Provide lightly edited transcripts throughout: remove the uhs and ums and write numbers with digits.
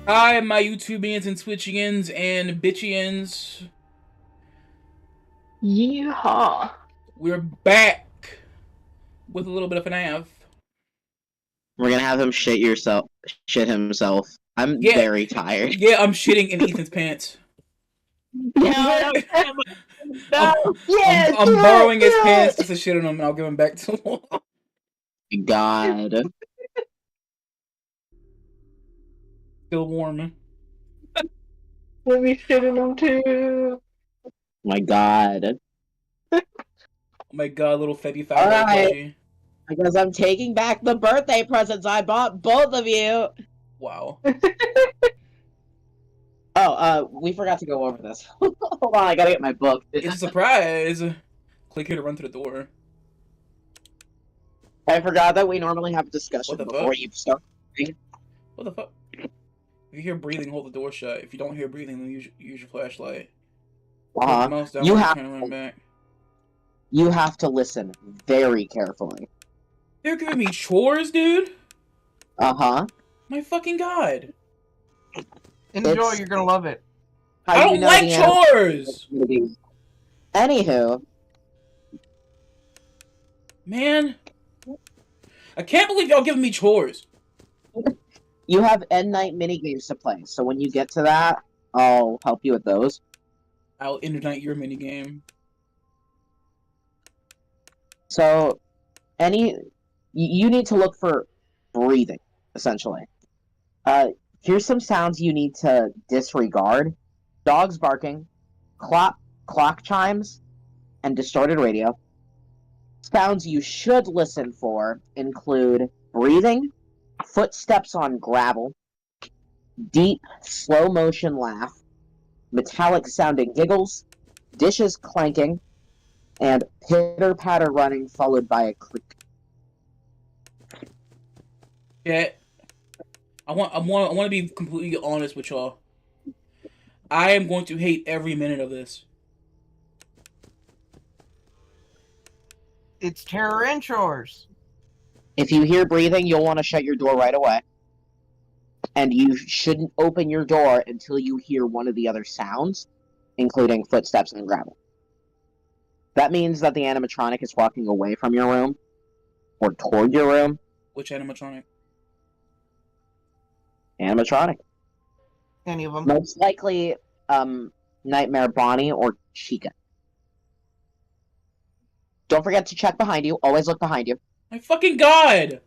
Hi, my YouTubians and Twitchians and Bitchians. Yeehaw. We're back with a little bit of FNAF. We're gonna have him shit himself. I'm Yeah. very tired. Yeah, I'm shitting in Ethan's pants. No, Yes, I'm borrowing his pants just to shit on him, and I'll give him back to him. God. Still warm. Let me shit in them too. My God. Oh my God, little Febby Fat Alright. Because I'm taking back the birthday presents I bought both of you. Wow. Oh, we forgot to go over this. Hold on, I gotta get my book. It's a surprise. Click here to run to the door. I forgot that we normally have a discussion What the before fuck? you start. What the fuck? If you hear breathing, hold the door shut. If you don't hear breathing, then use your flashlight. Put the mouse down when you're trying to run back. You have to listen very carefully. They're giving me chores, dude? Uh-huh. My fucking God. Enjoy, you're gonna love it. I don't like chores! Anywho. Man. I can't believe y'all giving me chores. You have end night minigames to play, so when you get to that, I'll help you with those. I'll internight your minigame. So, you need to look for breathing, essentially. Here's some sounds you need to disregard. Dogs barking, clock chimes, and distorted radio. Sounds you should listen for include breathing, footsteps on gravel, deep, slow-motion laugh, metallic-sounding giggles, dishes clanking, and pitter-patter running followed by a creak. Yeah. I want to be completely honest with y'all. I am going to hate every minute of this. It's terror and chores. If you hear breathing, you'll want to shut your door right away. And you shouldn't open your door until you hear one of the other sounds, including footsteps and gravel. That means that the animatronic is walking away from your room or toward your room. Which animatronic? Animatronic. Any of them. Most likely, Nightmare Bonnie or Chica. Don't forget to check behind you. Always look behind you. My fucking god!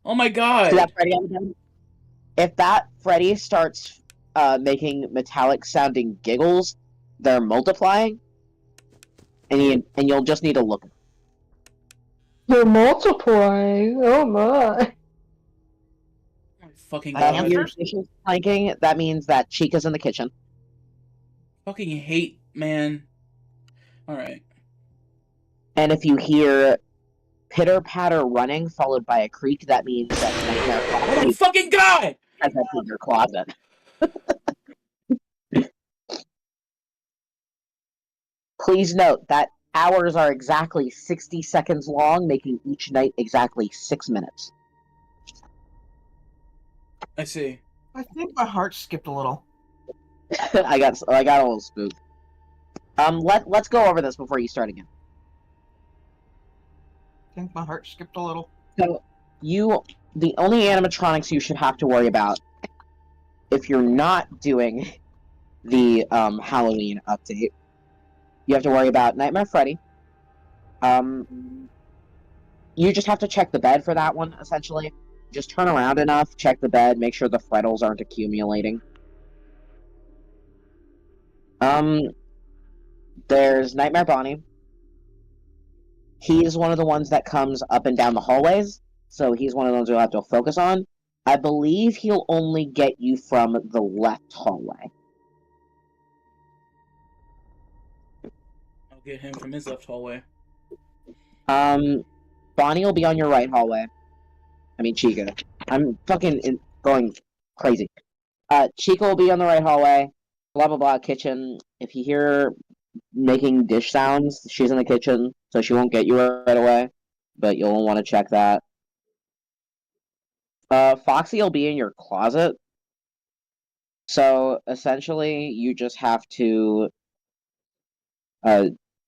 Oh my god! See that Freddy on the bed? If that Freddy starts making metallic sounding giggles, they're multiplying, and you'll just need to look. They're multiplying. Oh my. Oh my fucking If god. your dishes clanking, that means that Chica's in the kitchen. Fucking hate, man. Alright. And if you hear pitter-patter running followed by a creak, that means that Nightmare Oh my Bonnie fucking god! has entered your closet. Please note that hours are exactly 60 seconds long, making each night exactly 6 minutes. I see. I think my heart skipped a little. I got a little spooked. Let's go over this before you start again. I think my heart skipped a little. So the only animatronics you should have to worry about if you're not doing the Halloween update, you have to worry about Nightmare Freddy. You just have to check the bed for that one, essentially. Just turn around enough, check the bed, make sure the frettles aren't accumulating. There's Nightmare Bonnie. He is one of the ones that comes up and down the hallways, so he's one of those you'll have to focus on. I believe he'll only get you from the left hallway. I'll get him from his left hallway. Bonnie will be on your right hallway. I mean, Chica. I'm fucking going crazy. Chica will be on the right hallway. Blah, blah, blah, kitchen. If you hear her making dish sounds, she's in the kitchen, so she won't get you right away. But you'll want to check that. Foxy will be in your closet. So, essentially, you just have to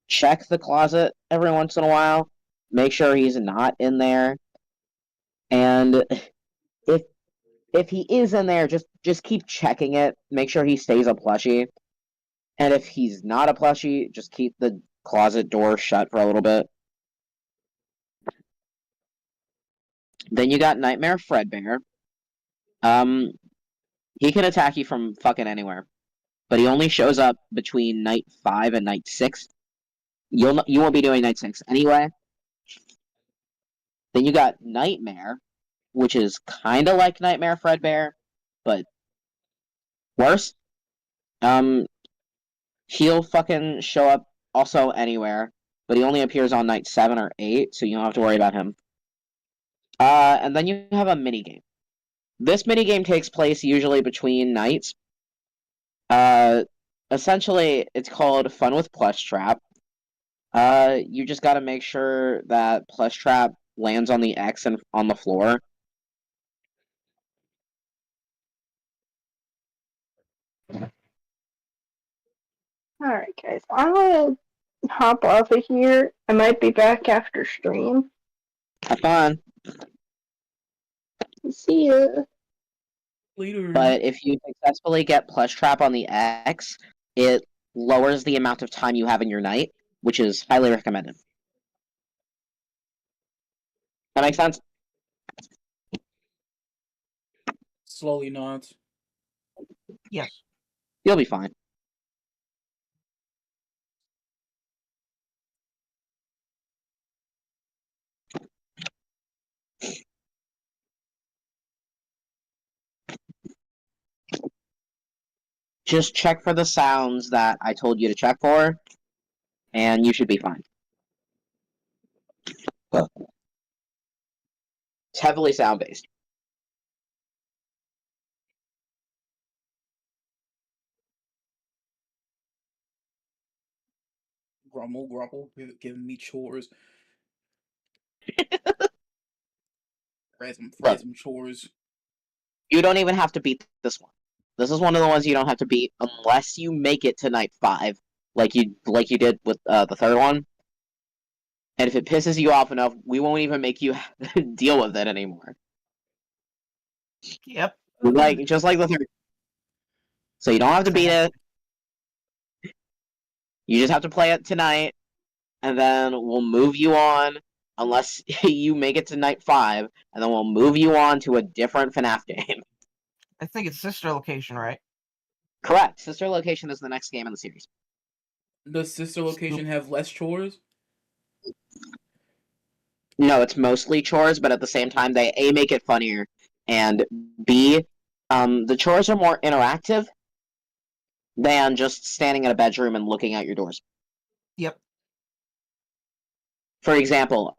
check the closet every once in a while. Make sure he's not in there. And if he is in there, just keep checking it. Make sure he stays a plushie. And if he's not a plushie, just keep the closet door shut for a little bit. Then you got Nightmare Fredbear. He can attack you from fucking anywhere, but he only shows up between night 5 and night 6. You won't be doing night 6 anyway. Then you got Nightmare, which is kind of like Nightmare Fredbear, but worse. He'll fucking show up also anywhere, but he only appears on night 7 or 8, so you don't have to worry about him. And then you have a minigame. This minigame takes place usually between nights. Essentially, it's called Fun with Plush Trap. You just gotta make sure that Plush Trap lands on the X and on the floor. Alright, guys. I'm gonna hop off of here. I might be back after stream. Have fun. See ya. Later. But if you successfully get Plush Trap on the X, it lowers the amount of time you have in your night, which is highly recommended. That makes sense? Slowly nods. Yes. You'll be fine. Just check for the sounds that I told you to check for, and you should be fine. It's heavily sound-based. Grumble, grumble, giving me chores. Some chores. You don't even have to beat this one. This is one of the ones you don't have to beat unless you make it to night 5, like you did with the third one. And if it pisses you off enough, we won't even make you deal with it anymore. Yep. Like just like the third. So you don't have to beat it. You just have to play it tonight, and then we'll move you on unless you make it to night 5, and then we'll move you on to a different FNAF game. I think it's Sister Location, right? Correct. Sister Location is the next game in the series. Does Sister Location have less chores? No, it's mostly chores, but at the same time, they A, make it funnier, and B, the chores are more interactive than just standing in a bedroom and looking out your doors. Yep. For example,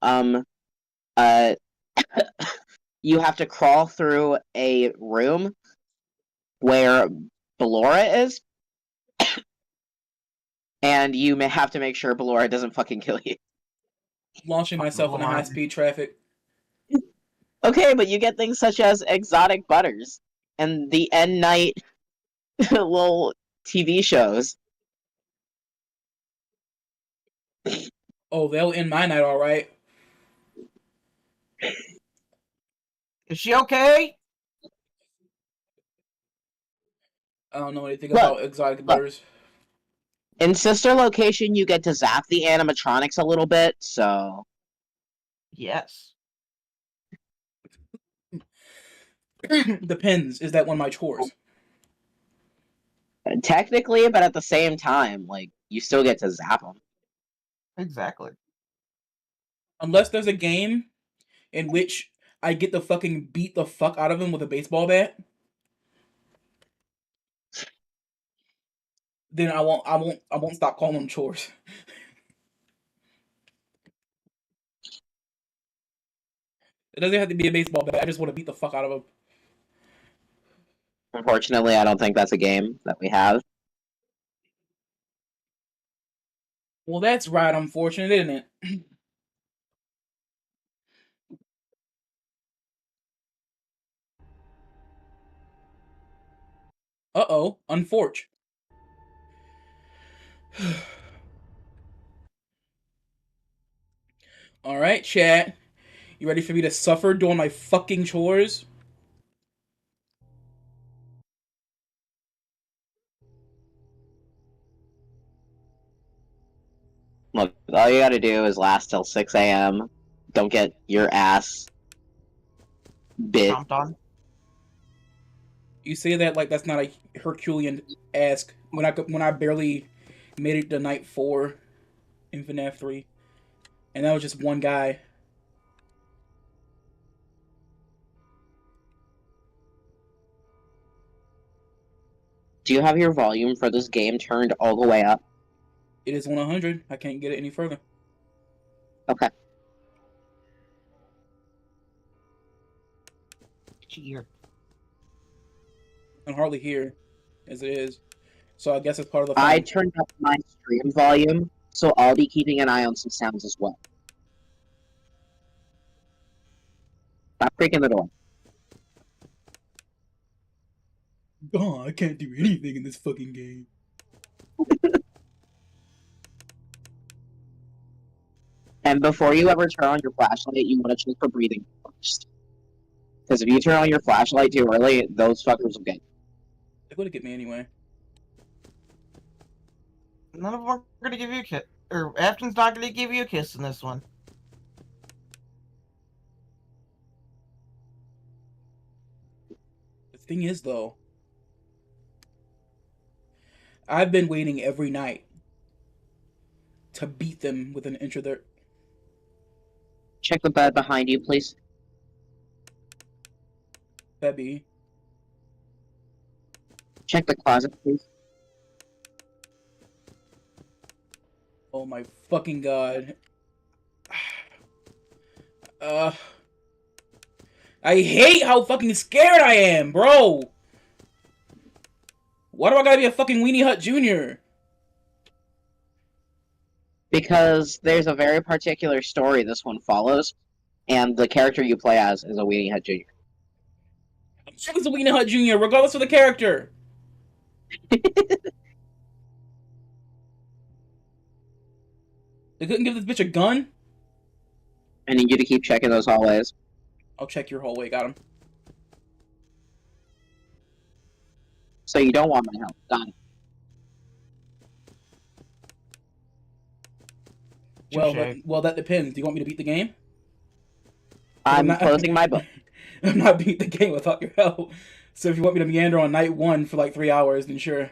you have to crawl through a room where Ballora is, and you may have to make sure Ballora doesn't fucking kill you. Launching myself in a high-speed traffic. Okay, but you get things such as exotic butters and the end night little TV shows. Oh, they'll end my night all right. Is she okay? I don't know anything about exotic butters. In Sister Location, you get to zap the animatronics a little bit, so... Yes. Depends. Is that one of my chores? Technically, but at the same time, like, you still get to zap them. Exactly. Unless there's a game in which I get to fucking beat the fuck out of him with a baseball bat, then I won't stop calling them chores. It doesn't have to be a baseball bat. I just want to beat the fuck out of him. Unfortunately, I don't think that's a game that we have. Well, that's right unfortunate, isn't it? Uh-oh. Unforge. Alright, chat. You ready for me to suffer doing my fucking chores? Look, all you gotta do is last till 6 a.m. Don't get your ass bit. Stomped on. You say that like that's not a Herculean ask. When I barely made it to night 4 in FNAF 3. And that was just one guy. Do you have your volume for this game turned all the way up? It is 100. I can't get it any further. Okay. Cheer. I can hardly hear as it is. So I guess it's part of the fun. I turned up my stream volume, so I'll be keeping an eye on some sounds as well. Stop creaking the door. Oh, I can't do anything in this fucking game. And before you ever turn on your flashlight, you want to check for breathing first. Because if you turn on your flashlight too early, those fuckers will get you. They're gonna get me anyway. None of them are gonna give you a kiss. Or Afton's not gonna give you a kiss in this one. The thing is, though, I've been waiting every night to beat them with an inch of their... Check the bed behind you, please. Bebby. Check the closet, please. Oh my fucking god. I hate how fucking scared I am, bro! Why do I gotta be a fucking Weenie Hut Jr.? Because there's a very particular story this one follows. and the character you play as is a Weenie Head Jr. It's a Weenie Hut Jr., regardless of the character. They couldn't give this bitch a gun? I need you to keep checking those hallways. I'll check your hallway. Got him. So you don't want my help. Got it. Well, that depends. Do you want me to beat the game? I'm closing my book. I'm not beating the game without your help. So if you want me to meander on night 1 for like 3 hours, then sure.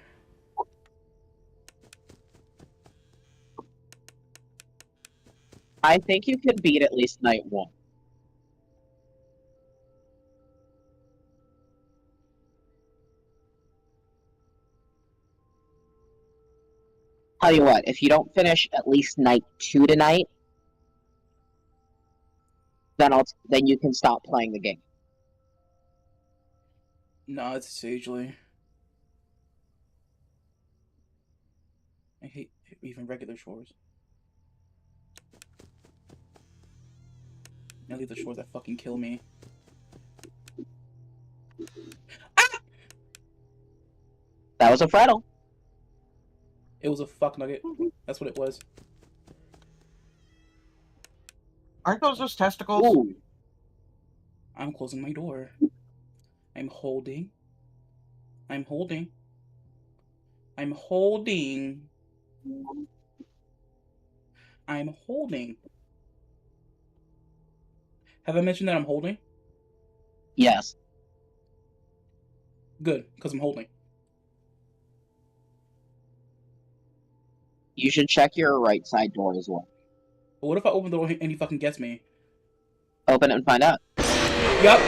I think you could beat at least night 1. Tell you what, if you don't finish at least night 2 tonight, then you can stop playing the game. No, it's sagely. I hate even regular shores. I leave the shores that fucking kill me. Ah! That was a Freddle. It was a fuck nugget. That's what it was. Aren't those just testicles? Ooh. I'm closing my door. I'm holding. I'm holding. I'm holding. I'm holding. Have I mentioned that I'm holding? Yes. Good, because I'm holding. You should check your right side door as well. But what if I open the door and he fucking gets me? Open it and find out. Yup,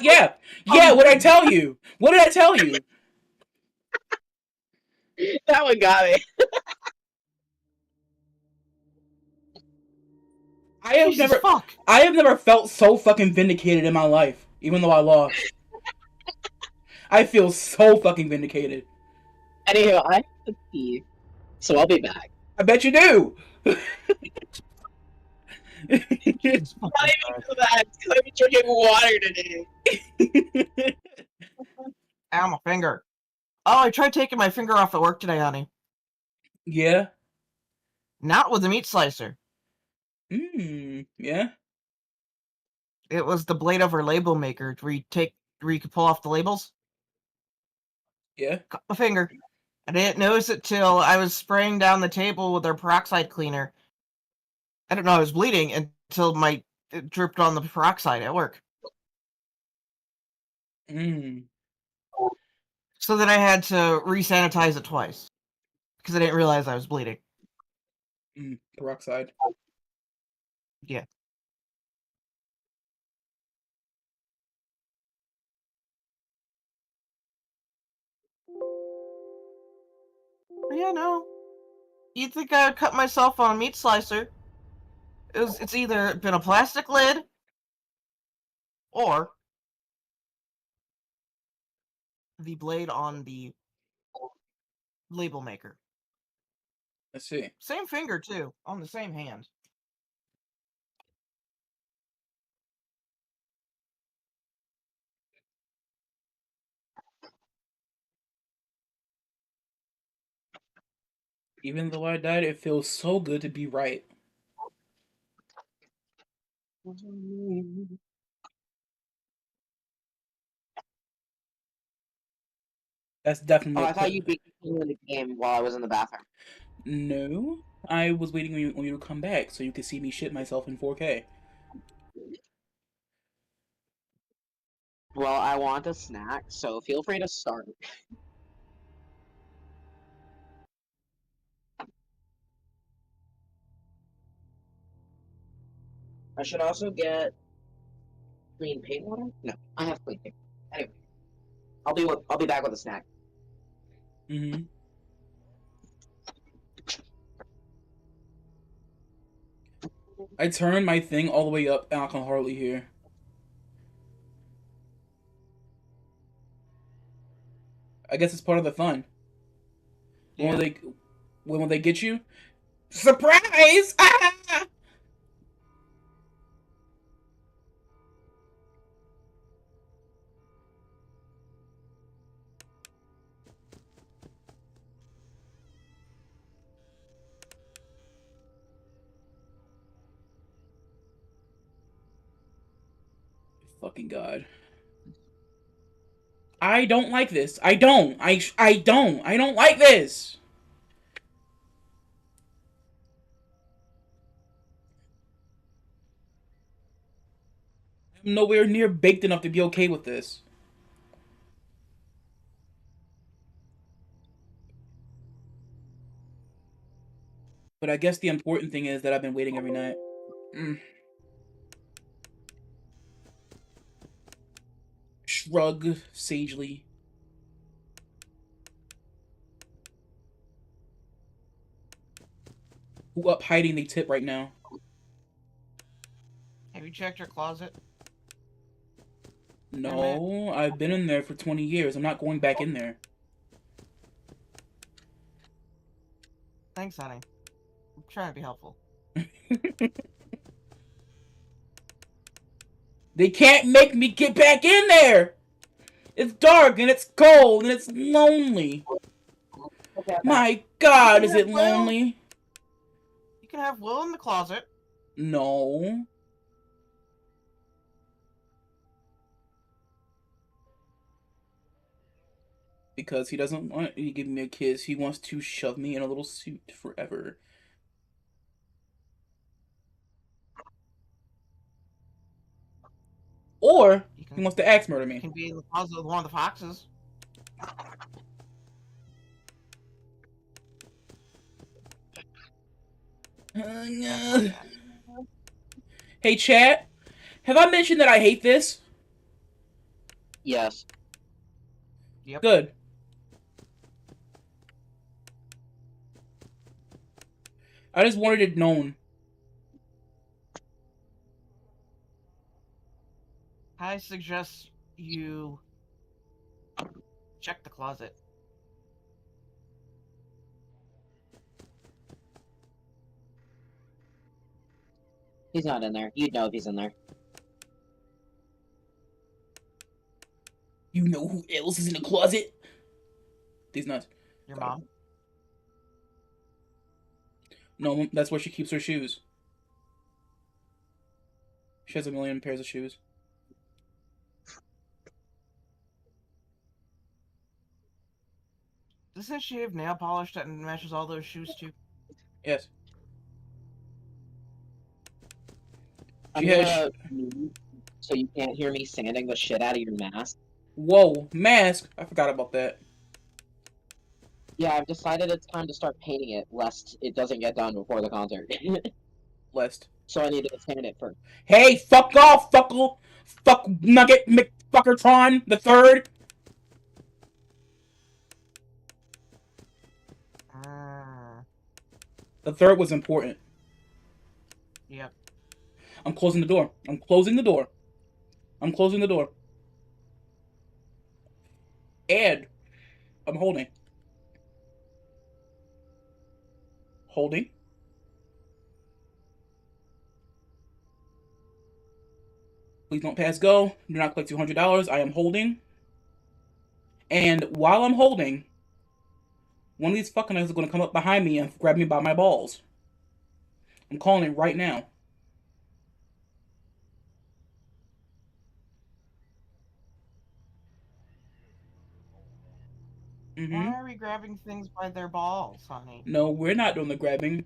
yeah! Yeah, what did I tell you? What did I tell you? That one got me. I have never felt so fucking vindicated in my life, even though I lost. I feel so fucking vindicated. Anywho, I have to pee, so I'll be back. I bet you do! Not even for that, because I've been drinking water today. Ow, my finger. Oh, I tried taking my finger off at work today, honey. Yeah? Not with a meat slicer. Yeah? It was the blade over label maker where you could pull off the labels. Yeah? Cut my finger. I didn't notice it till I was spraying down the table with our peroxide cleaner. I didn't know I was bleeding until it dripped on the peroxide at work. So then I had to re-sanitize it twice. Because I didn't realize I was bleeding. Peroxide. Yeah. Yeah, no. You'd think I would cut myself on a meat slicer. It's either been a plastic lid or the blade on the label maker. Let's see. Same finger too, on the same hand. Even though I died, it feels so good to be right. That's definitely. Oh, I thought you beat the game while I was in the bathroom. No, I was waiting on you to come back so you could see me shit myself in 4K. Well, I want a snack, so feel free to start. I should also get clean paint water. No, I have clean paint. Anyway, I'll be back with a snack. I turned my thing all the way up and I can hardly hear. I guess it's part of the fun. Yeah. When they get you, surprise! Ah! Fucking God. I don't like this. I don't like this. I'm nowhere near baked enough to be okay with this. But I guess the important thing is that I've been waiting every night. Shrug sagely. Who up hiding they tip right now? Have you checked your closet? No, I've been in there for 20 years. I'm not going back in there. Thanks, honey. I'm trying to be helpful. They can't make me get back in there! It's dark and it's cold and it's lonely. My God, is it lonely? You can have Will in the closet. No. Because he doesn't want to give me a kiss. He wants to shove me in a little suit forever. Or he wants to axe murder me. You can be in the closet with one of the foxes. Hey, chat. Have I mentioned that I hate this? Yes. Yep. Good. I just wanted it known. I suggest you check the closet. He's not in there. You'd know if he's in there. You know who else is in the closet? These nuts. Your mom? No, that's where she keeps her shoes. She has a million pairs of shoes. Doesn't she have nail polish that matches all those shoes too? Yes. I'm gonna mute so you can't hear me sanding the shit out of your mask. Whoa, mask! I forgot about that. Yeah, I've decided it's time to start painting it, lest it doesn't get done before the concert. Lest. So I need to sand it first. Hey, fuck off, fuckle! Fuck Nugget McFuckertron the third! The third was important. Yep. I'm closing the door. I'm closing the door. I'm closing the door. And I'm holding. Holding. Please don't pass go. Do not collect $200. I am holding. And while I'm holding, one of these fucking guys is going to come up behind me and grab me by my balls. I'm calling it right now. Why are we grabbing things by their balls, honey? No, we're not doing the grabbing.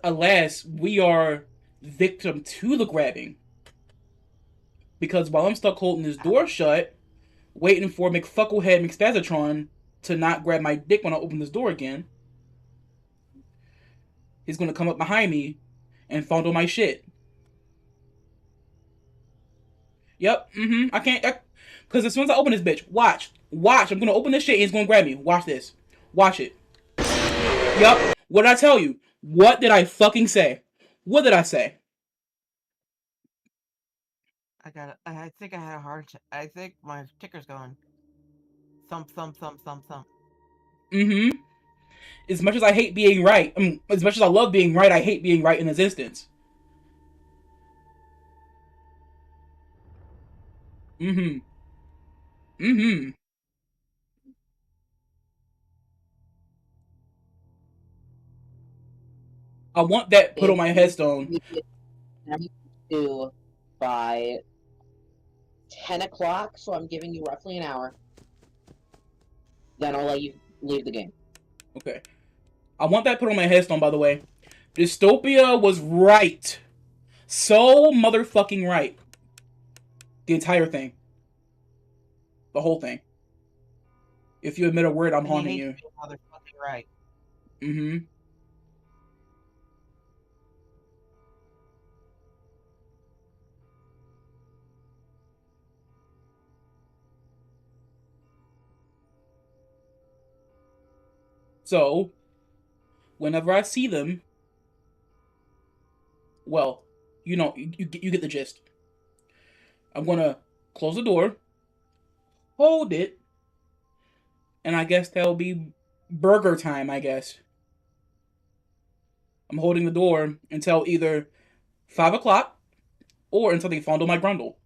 Alas, we are victim to the grabbing. Because while I'm stuck holding this door shut, waiting for McFucklehead McSpazatron to not grab my dick when I open this door again, he's going to come up behind me and fondle my shit. Yep, I can't, because as soon as I open this bitch, watch, I'm going to open this shit and he's going to grab me. Watch this. Watch it. Yep, what did I tell you? What did I fucking say? What did I say? I think I had a heart attack. I think my ticker's going. Thump, thump, thump, thump, thump. As much as I hate being right, as much as I love being right, I hate being right in this instance. I want that put on my headstone. To buy 10 o'clock, so I'm giving you roughly an hour. Then I'll let you leave the game. Okay. I want that put on my headstone, by the way. Dystopia was right. So motherfucking right. The entire thing. The whole thing. If you admit a word, I'm And haunting hate you. to be motherfucking right. Mm-hmm. So, whenever I see them, well, you know, you get the gist. I'm gonna close the door, hold it, and I guess that'll be burger time, I guess. I'm holding the door until either 5 o'clock or until they fondle my grundle.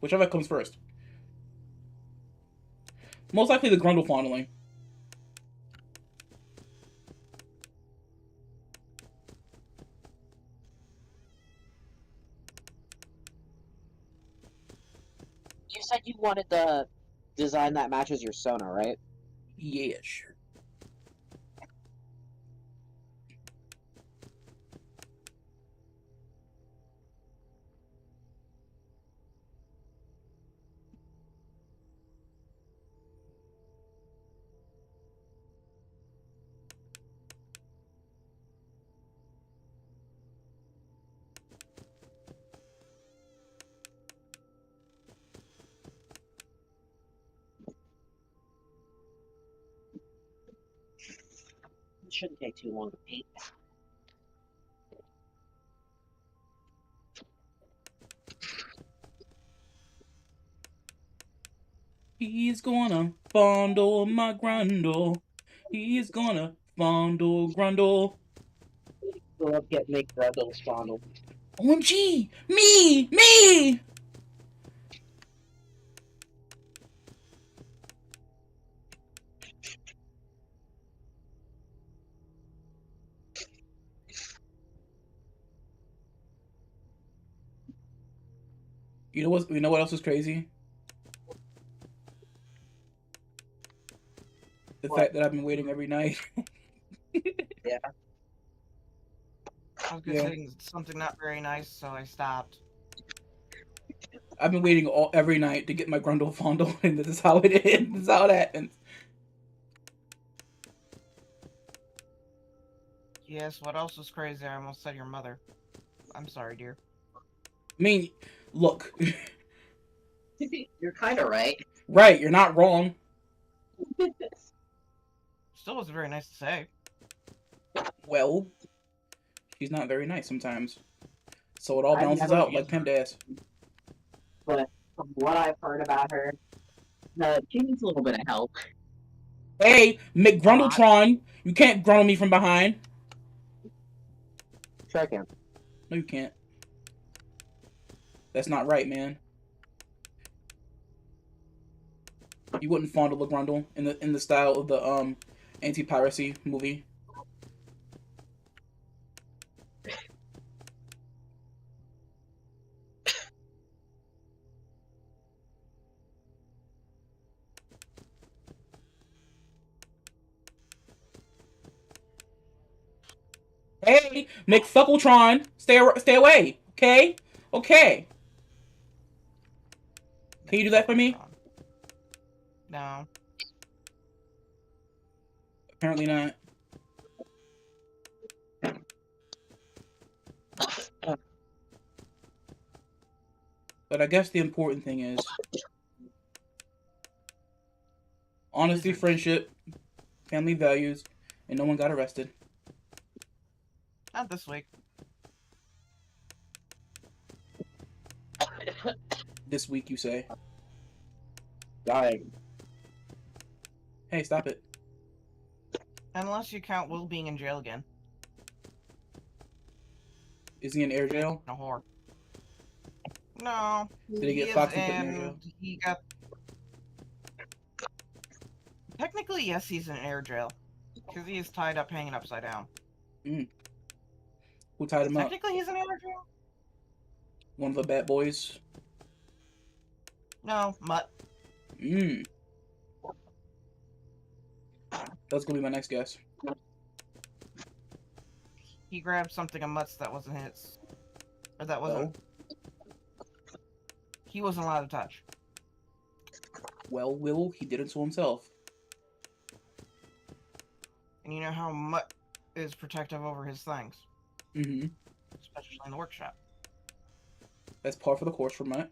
Whichever comes first. Most likely the grundle fondling. You said you wanted the design that matches your Sona, right? Yeah, sure. It shouldn't take too long to paint. He's gonna fondle my grundle. He's gonna fondle grundle. We'll make Grundles fondle. OMG! Me! You know what else is crazy? The What? fact that I've been waiting every night. Yeah. I was gonna say something not very nice, so I stopped. I've been waiting every night to get my grundle fondle, and this is how it is. This is how it happens. Yes, what else was crazy? I almost said your mother. I'm sorry, dear. I mean, look. You're kind of right. Right, you're not wrong. Still wasn't very nice to say. Well, she's not very nice sometimes. So it all I've balances never out like PEMDAS. But from what I've heard about her, she needs a little bit of help. Hey, McGrundletron, you can't grundle me from behind. Sure I can. No, you can't. That's not right, man. You wouldn't fondle a grundle in the style of the anti-piracy movie. Hey, McFuckletron, stay away, okay? Okay. Can you do that for me? No. Apparently not. But I guess the important thing is honesty, friendship, family values, and no one got arrested. Not this week. This week, you say. Dying. Hey, stop it. Unless you count Will being in jail again. Is he in air jail? No whore. No. Did he get Fox and put in air jail? He got. Technically, yes, he's in air jail. Because he is tied up, hanging upside down. Who tied him up? Technically, he's in air jail. One of the bad boys. No, Mutt. That's gonna be my next guess. He grabbed something of Mutt's that wasn't his. Or that wasn't... He wasn't allowed to touch. Well, Will, he did it to himself. And you know how Mutt is protective over his things. Mm-hmm. Especially in the workshop. That's par for the course for Matt.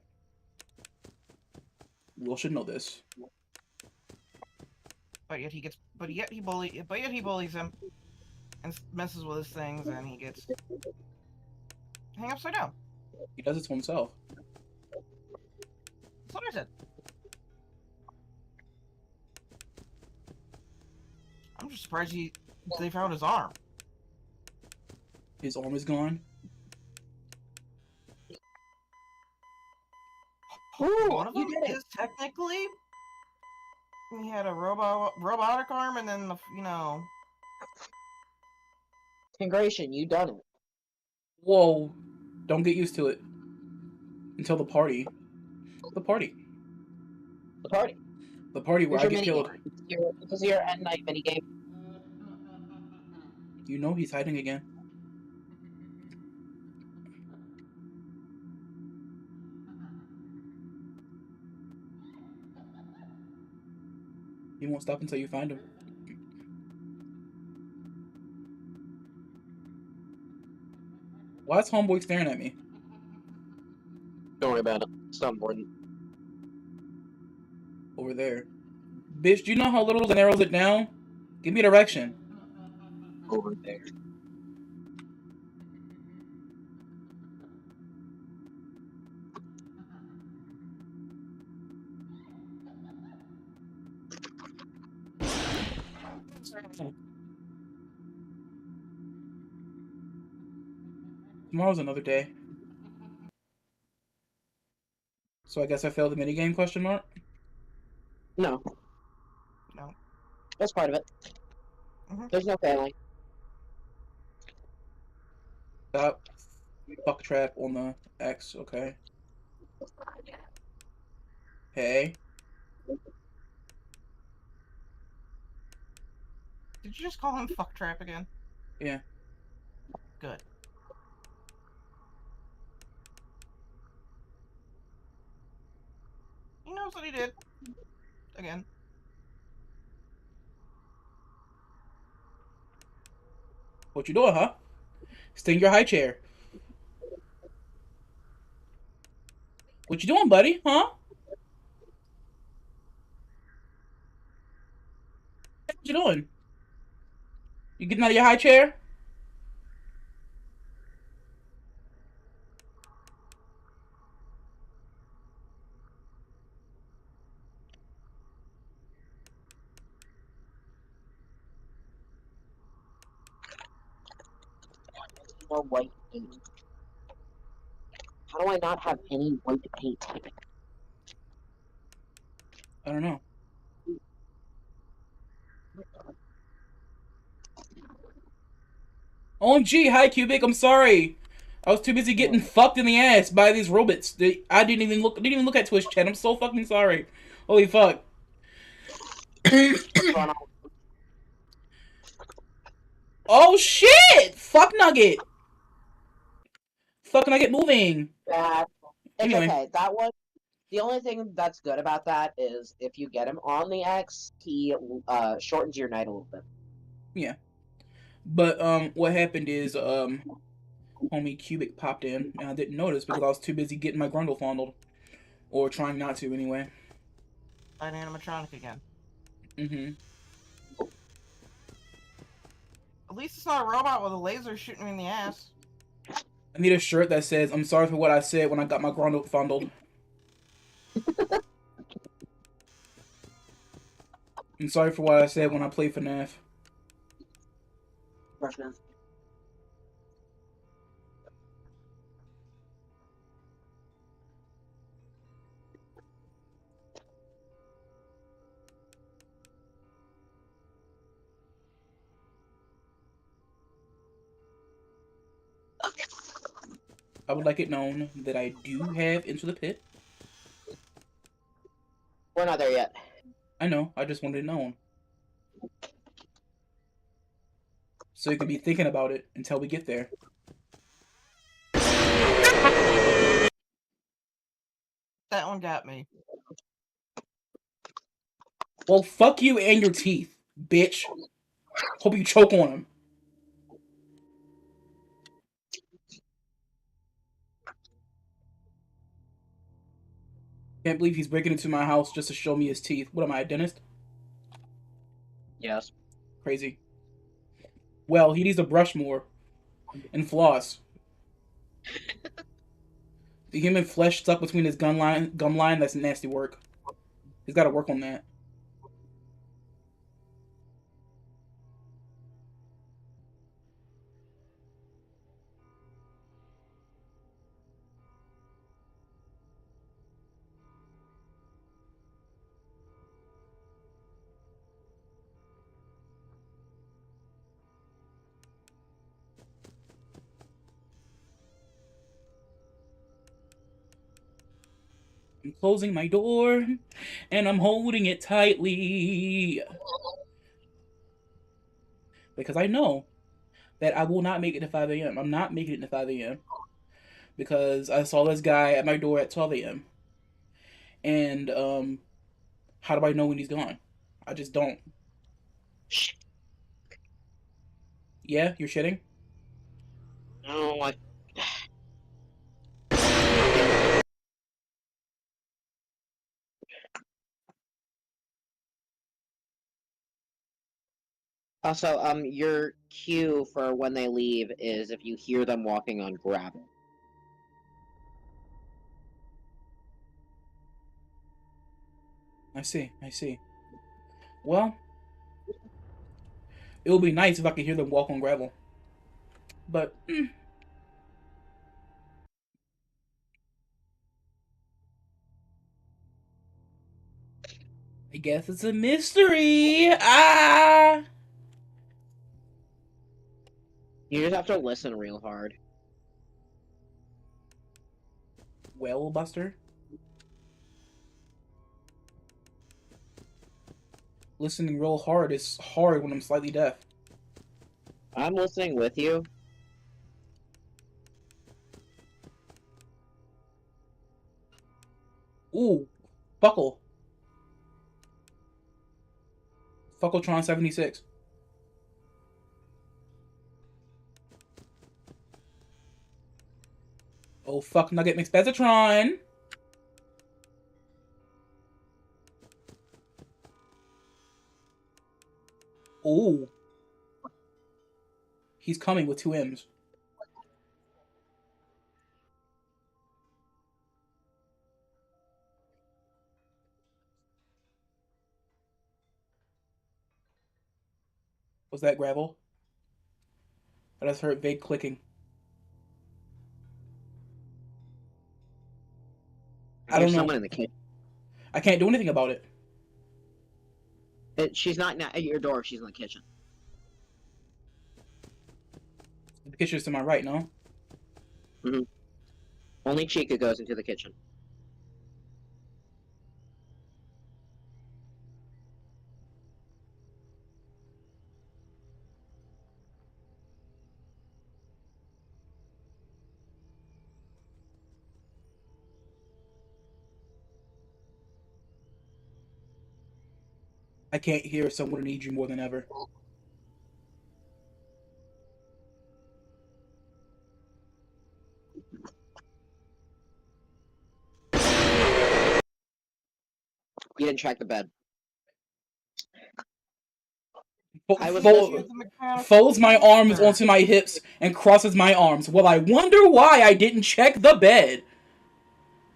Will should know this. But yet he bullies him. And messes with his things, and he gets... hang upside down. He does it to himself. That's what I said. I'm just surprised they found his arm. His arm is gone. One of them is technically... He had a robotic arm, and then Congratulations, you done it. Whoa. Don't get used to it. Until the party. The party. The party. The party where I Here's get your killed. This is your end night minigame. You know he's hiding again. He won't stop until you find him. Why is homeboy staring at me? Don't worry about it. It's not important. Over there. Bitch, do you know how little it narrows it down? Give me a direction. Over there. Tomorrow's another day. So I guess I failed the minigame, question mark? No. No. That's part of it. Mhm. There's no failing. Stop. Fuck trap on the X, okay. Hey. Did you just call him fuck trap again? Yeah. Good. He knows what he did. Again. What you doing, huh? Stay in your high chair. What you doing, buddy? Huh? What you doing? You getting out of your high chair? More white paint. How do I not have any white paint? I don't know. OMG, hi Cubic, I'm sorry. I was too busy getting fucked in the ass by these robots. I didn't even look at Twitch chat. I'm so fucking sorry. Holy fuck. Oh shit! Fuck Nugget. Fuck Nugget moving. It's Anyway. okay. That one. The only thing that's good about that is if you get him on the X, he shortens your night a little bit. Yeah. But what happened is homie Cubic popped in and I didn't notice because I was too busy getting my grundle fondled. Or trying not to anyway. An animatronic again. Mm-hmm. At least it's not a robot with a laser shooting me in the ass. I need a shirt that says, I'm sorry for what I said when I got my grundle fondled. I'm sorry for what I said when I played FNAF. I would like it known that I do have Into the Pit. We're not there yet. I know. I just wanted to know. So you could be thinking about it until we get there. That one got me. Well, fuck you and your teeth, bitch. Hope you choke on them. Can't believe he's breaking into my house just to show me his teeth. What am I, a dentist? Yes. Crazy. Well, he needs to brush more and floss. The human flesh stuck between his gum line, that's nasty work. He's got to work on that. I'm closing my door, and I'm holding it tightly. Because I know that I will not make it to 5 a.m. I'm not making it to 5 a.m. Because I saw this guy at my door at 12 a.m. And, how do I know when he's gone? I just don't. Yeah, you're shitting? No, I... Also, your cue for when they leave is if you hear them walking on gravel. I see. Well, it would be nice if I could hear them walk on gravel. But, I guess it's a mystery. Ah! You just have to listen real hard. Well, Buster? Listening real hard is hard when I'm slightly deaf. I'm listening with you. Ooh, Buckle. Fuckletron 76. Oh, fuck Nugget McSpezatron. Ooh. He's coming with 2 M's. Was that gravel? I just heard vague clicking. I don't There's know. someone in the kitchen. I can't do anything about it. She's not at your door, she's in the kitchen. The kitchen's to my right, no? Only Chica goes into the kitchen. I can't hear someone need you more than ever. You didn't check the bed. I was folds my arms onto my hips and crosses my arms. Well, I wonder why I didn't check the bed.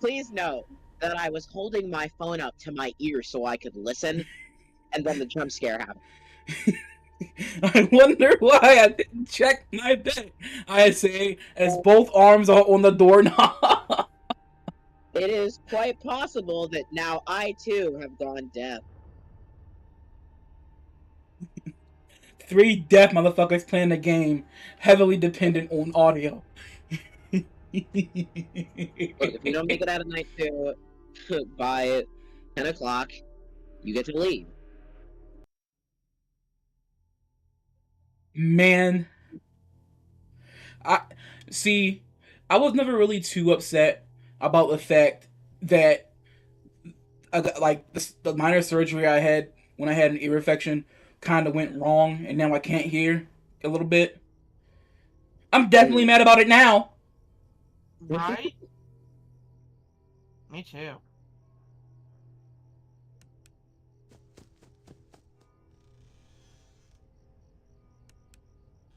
Please note that I was holding my phone up to my ear so I could listen, and then the jump scare happened. I wonder why I didn't check my bed. I say, as both arms are on the doorknob. It is quite possible that now I too have gone deaf. 3 deaf motherfuckers playing the game, heavily dependent on audio. Look, if you don't make it out of night 2, buy it. 10 o'clock, you get to leave. Man, I see. I was never really too upset about the fact that I got, like the minor surgery I had when I had an ear infection kind of went wrong, and now I can't hear a little bit. I'm definitely mad about it now. Right? Me too.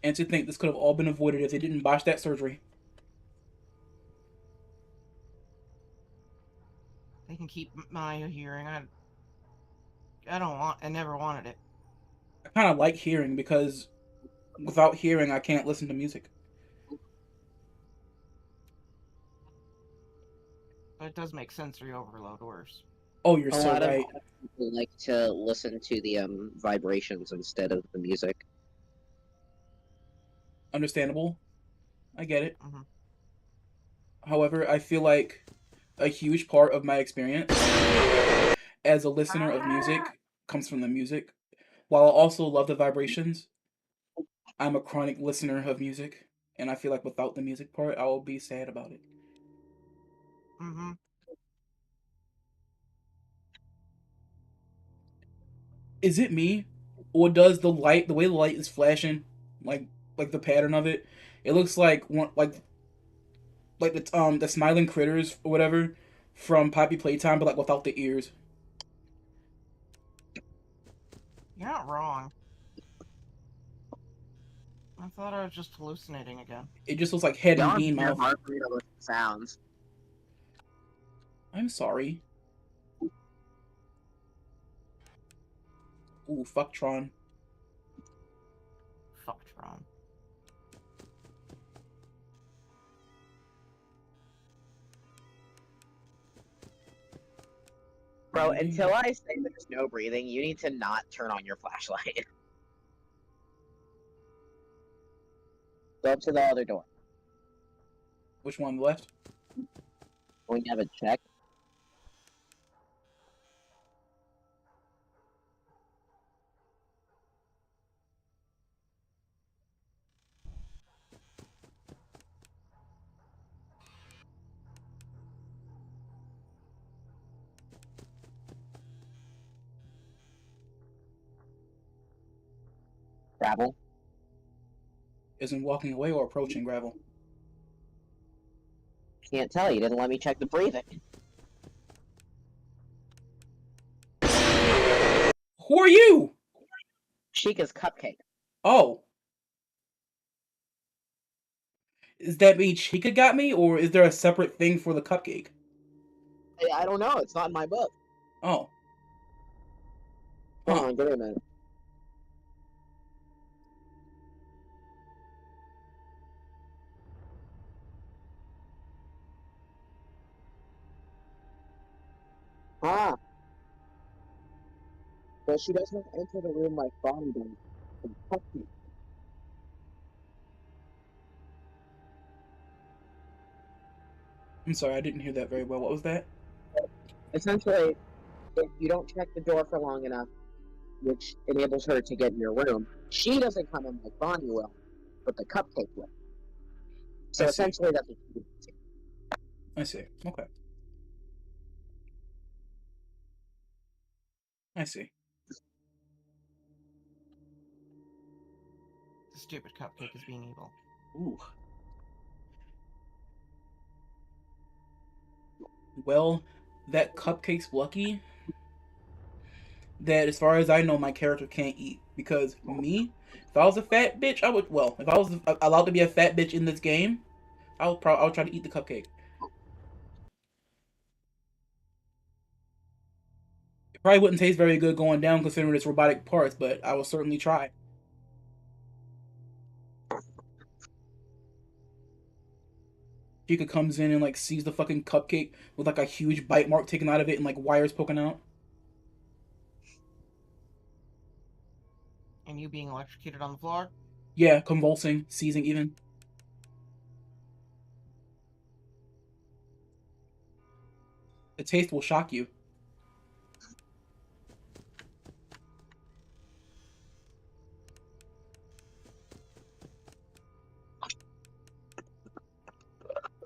And to think this could have all been avoided if they didn't botch that surgery. They can keep my hearing. I don't want. I never wanted it. I kind of like hearing because without hearing, I can't listen to music. But it does make sensory overload worse. Oh, you're A so lot right. of people like to listen to the vibrations instead of the music. Understandable. I get it. Mm-hmm. However, I feel like a huge part of my experience as a listener of music comes from the music. While I also love the vibrations, I'm a chronic listener of music, and I feel like without the music part, I will be sad about it. Mm-hmm. Is it me, or does the light, the way the light is flashing, like the pattern of it, it looks like one like the smiling critters or whatever from Poppy Playtime, but like without the ears. You're not wrong. I thought I was just hallucinating again. It just looks like head and Y'all bean hear mouth. hard for me to listen to sounds. I'm sorry. Ooh, fuck Tron. Fuck Tron. Bro, until I say there's no breathing, you need to not turn on your flashlight. Go up to the other door. Which one, the left? When you have a check. Gravel. Isn't walking away or approaching gravel? Can't tell. You didn't let me check the breathing. Who are you? Chica's cupcake. Oh. Is that mean Chica got me, or is there a separate thing for the cupcake? I don't know. It's not in my book. Oh. Hold Huh. on, give me a minute. Ah. But she doesn't enter the room like Bonnie does. I'm sorry, I didn't hear that very well. What was that? Essentially, if you don't check the door for long enough, which enables her to get in your room, she doesn't come in like Bonnie will, but the cupcake will. So I see. essentially, that's what she does. I see. Okay. I see. The stupid cupcake is being evil. Ooh. Well, that cupcake's lucky that, as far as I know, my character can't eat. Because me, if I was a fat bitch, I would. Well, if I was allowed to be a fat bitch in this game, I would try to eat the cupcake. It probably wouldn't taste very good going down considering its robotic parts, but I will certainly try. Chica comes in and like sees the fucking cupcake with like a huge bite mark taken out of it and like wires poking out. And you being electrocuted on the floor? Yeah, convulsing, seizing even. The taste will shock you.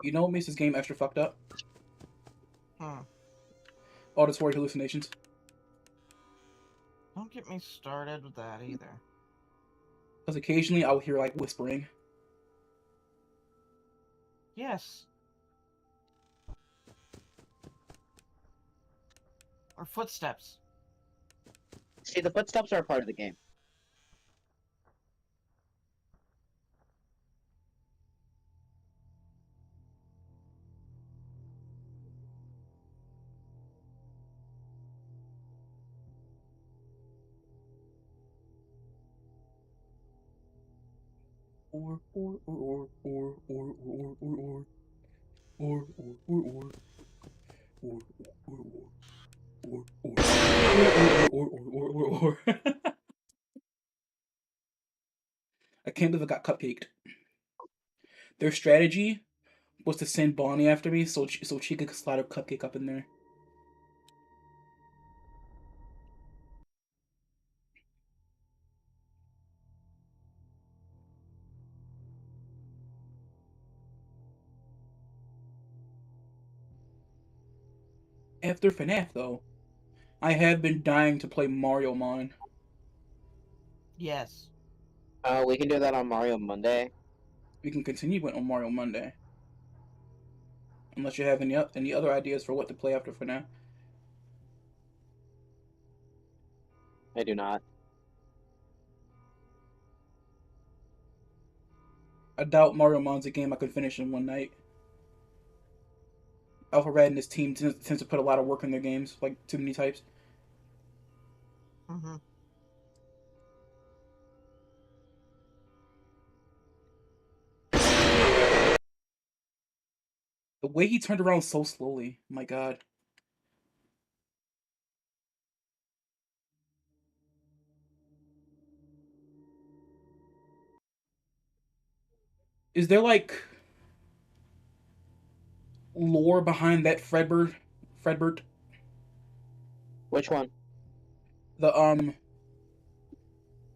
You know what makes this game extra fucked up? Auditory hallucinations. Don't get me started with that either. Because occasionally I'll hear like whispering. Yes. Or footsteps. See, the footsteps are a part of the game. Or or or or or or or or or or or or or. I can't believe I got cupcaked. Their strategy was to send Bonnie after me so Chica could slide a cupcake up in there. After FNAF, though, I have been dying to play Mario Mon. Yes. We can do that on Mario Monday. We can continue it on Mario Monday. Unless you have any other ideas for what to play after FNAF. I do not. I doubt Mario Mon's a game I could finish in one night. Alpha Red and his team tends to put a lot of work in their games, like too many types. Mm-hmm. The way he turned around so slowly, my god. Is there like lore behind that Fredbert? Which one? The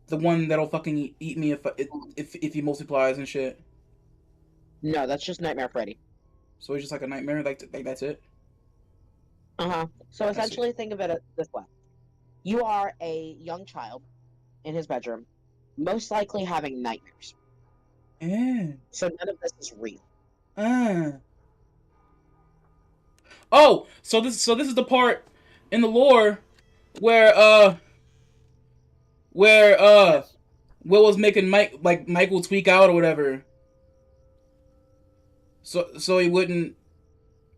the one that'll fucking eat me if he multiplies and shit. No, that's just Nightmare Freddy. So he's just like a nightmare, like that's it. Uh-huh. So I essentially, think of it this way. You are a young child in his bedroom, most likely having nightmares. Yeah. So none of this is real. Oh, so this is the part in the lore where Yes. Will was making Michael tweak out or whatever. So he wouldn't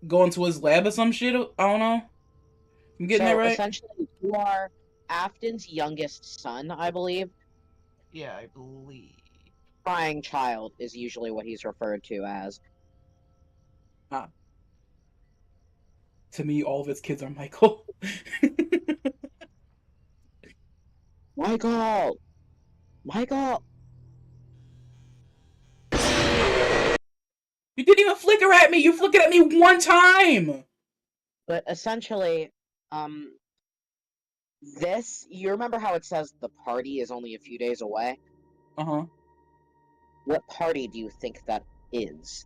go into his lab or some shit. I don't know. I'm getting that So right? essentially, you are Afton's youngest son, I believe. Yeah, I believe. Crying child is usually what he's referred to as. To me, all of his kids are Michael. Michael! Michael! You didn't even flicker at me. You flickered at me one time. But essentially, you remember how it says the party is only a few days away? Uh-huh. What party do you think that is?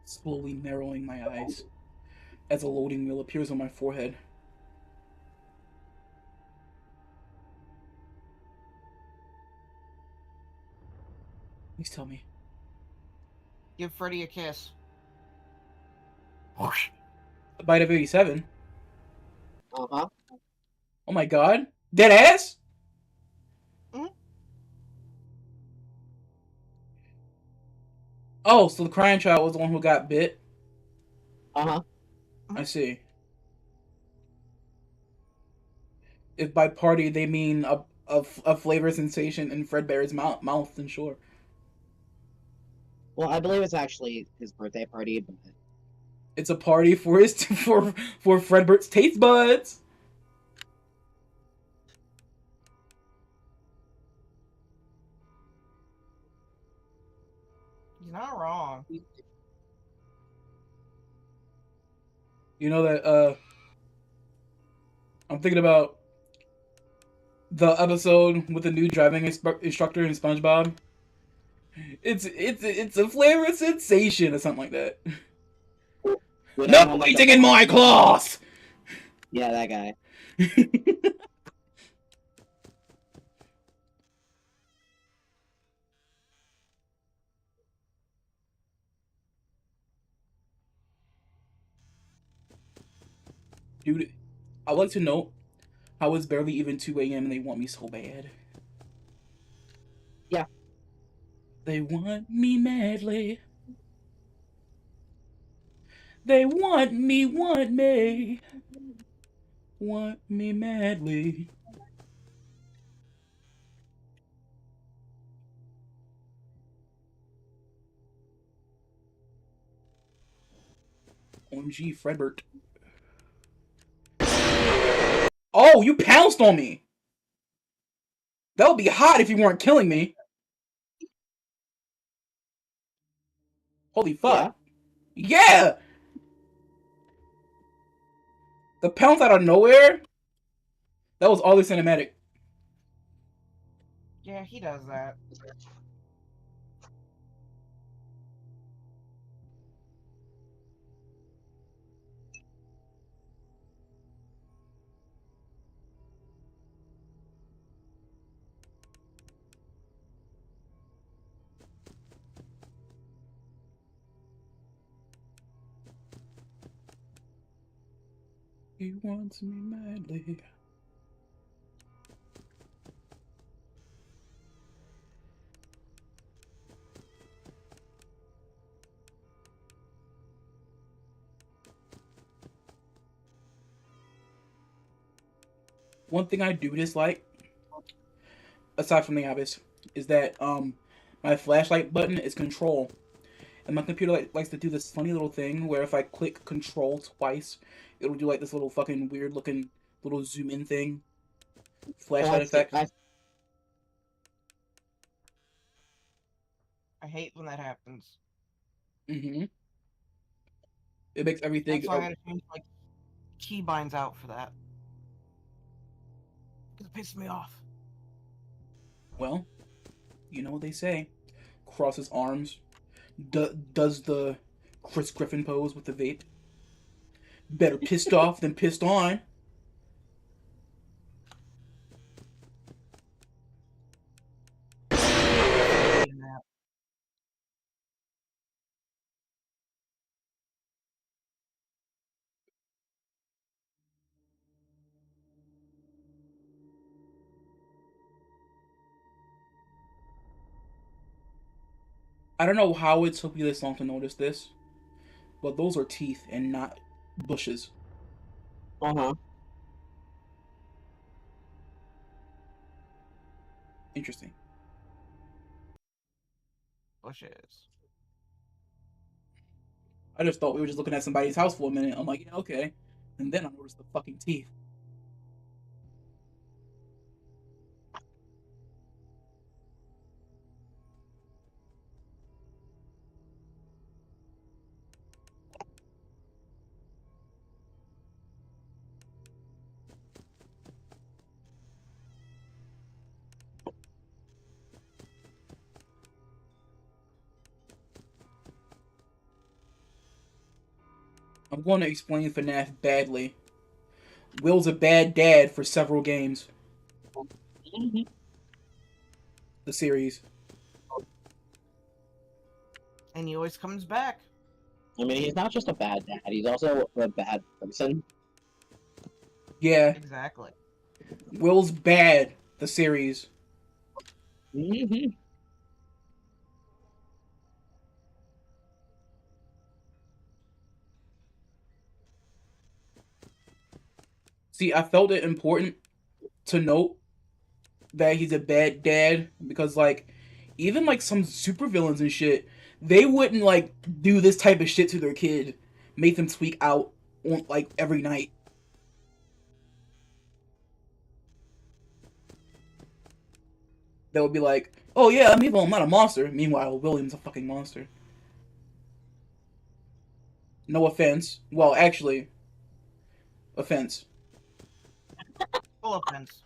Slowly narrowing my eyes as a loading wheel appears on my forehead. Please tell me. Give Freddy a kiss. A bite of 87. Uh-huh. Oh my god. Dead ass? Mm-hmm. Oh, so the crying child was the one who got bit? Uh-huh. I see. If by party they mean a flavor sensation in Fredbear's mouth, then sure. Well, I believe it's actually his birthday party, but... It's a party for his for Fredbert's taste buds. He's not wrong. You know that I'm thinking about The episode with the new driving instructor in SpongeBob. It's a flavor sensation or something like that. Without No him, like, eating in my class. Yeah, that guy. Dude, I'd like to know how it's barely even 2 a.m. and they want me so bad. Yeah. They want me madly. They want me madly. OMG, Fredbert. Oh, you pounced on me! That would be hot if you weren't killing me. Holy fuck. Yeah! The pounce out of nowhere? That was all the cinematic. Yeah, he does that. He wants me madly. One thing I do dislike, aside from the obvious, is that my flashlight button is control. And my computer likes to do this funny little thing where if I click control twice, it'll do like this little fucking weird looking little zoom in thing. Flashlight effect. I hate when that happens. Mm-hmm. It makes everything. That's why I gotta change like keybinds out for that. It pisses me off. Well, you know what they say. Crosses arms. Does the Chris Griffin pose with the vape. Better pissed off than pissed on. I don't know how it took me this long to notice this, but those are teeth and not bushes. Uh-huh. Interesting. Bushes. I just thought we were just looking at somebody's house for a minute. I'm like, yeah, okay. And then I noticed the fucking teeth. I'm going to explain FNAF badly. Will's a bad dad for several games. Mm-hmm. The series. And he always comes back. I mean, he's not just a bad dad, he's also a bad person. Yeah, Exactly. Will's bad. The series. Mm-hmm. See, I felt it important to note that he's a bad dad because, like, even like some supervillains and shit, they wouldn't like do this type of shit to their kid, make them tweak out on, like every night. That would be like, oh yeah, I'm evil, I'm not a monster. Meanwhile, William's a fucking monster. No offense. Well, actually, offense. Full offense.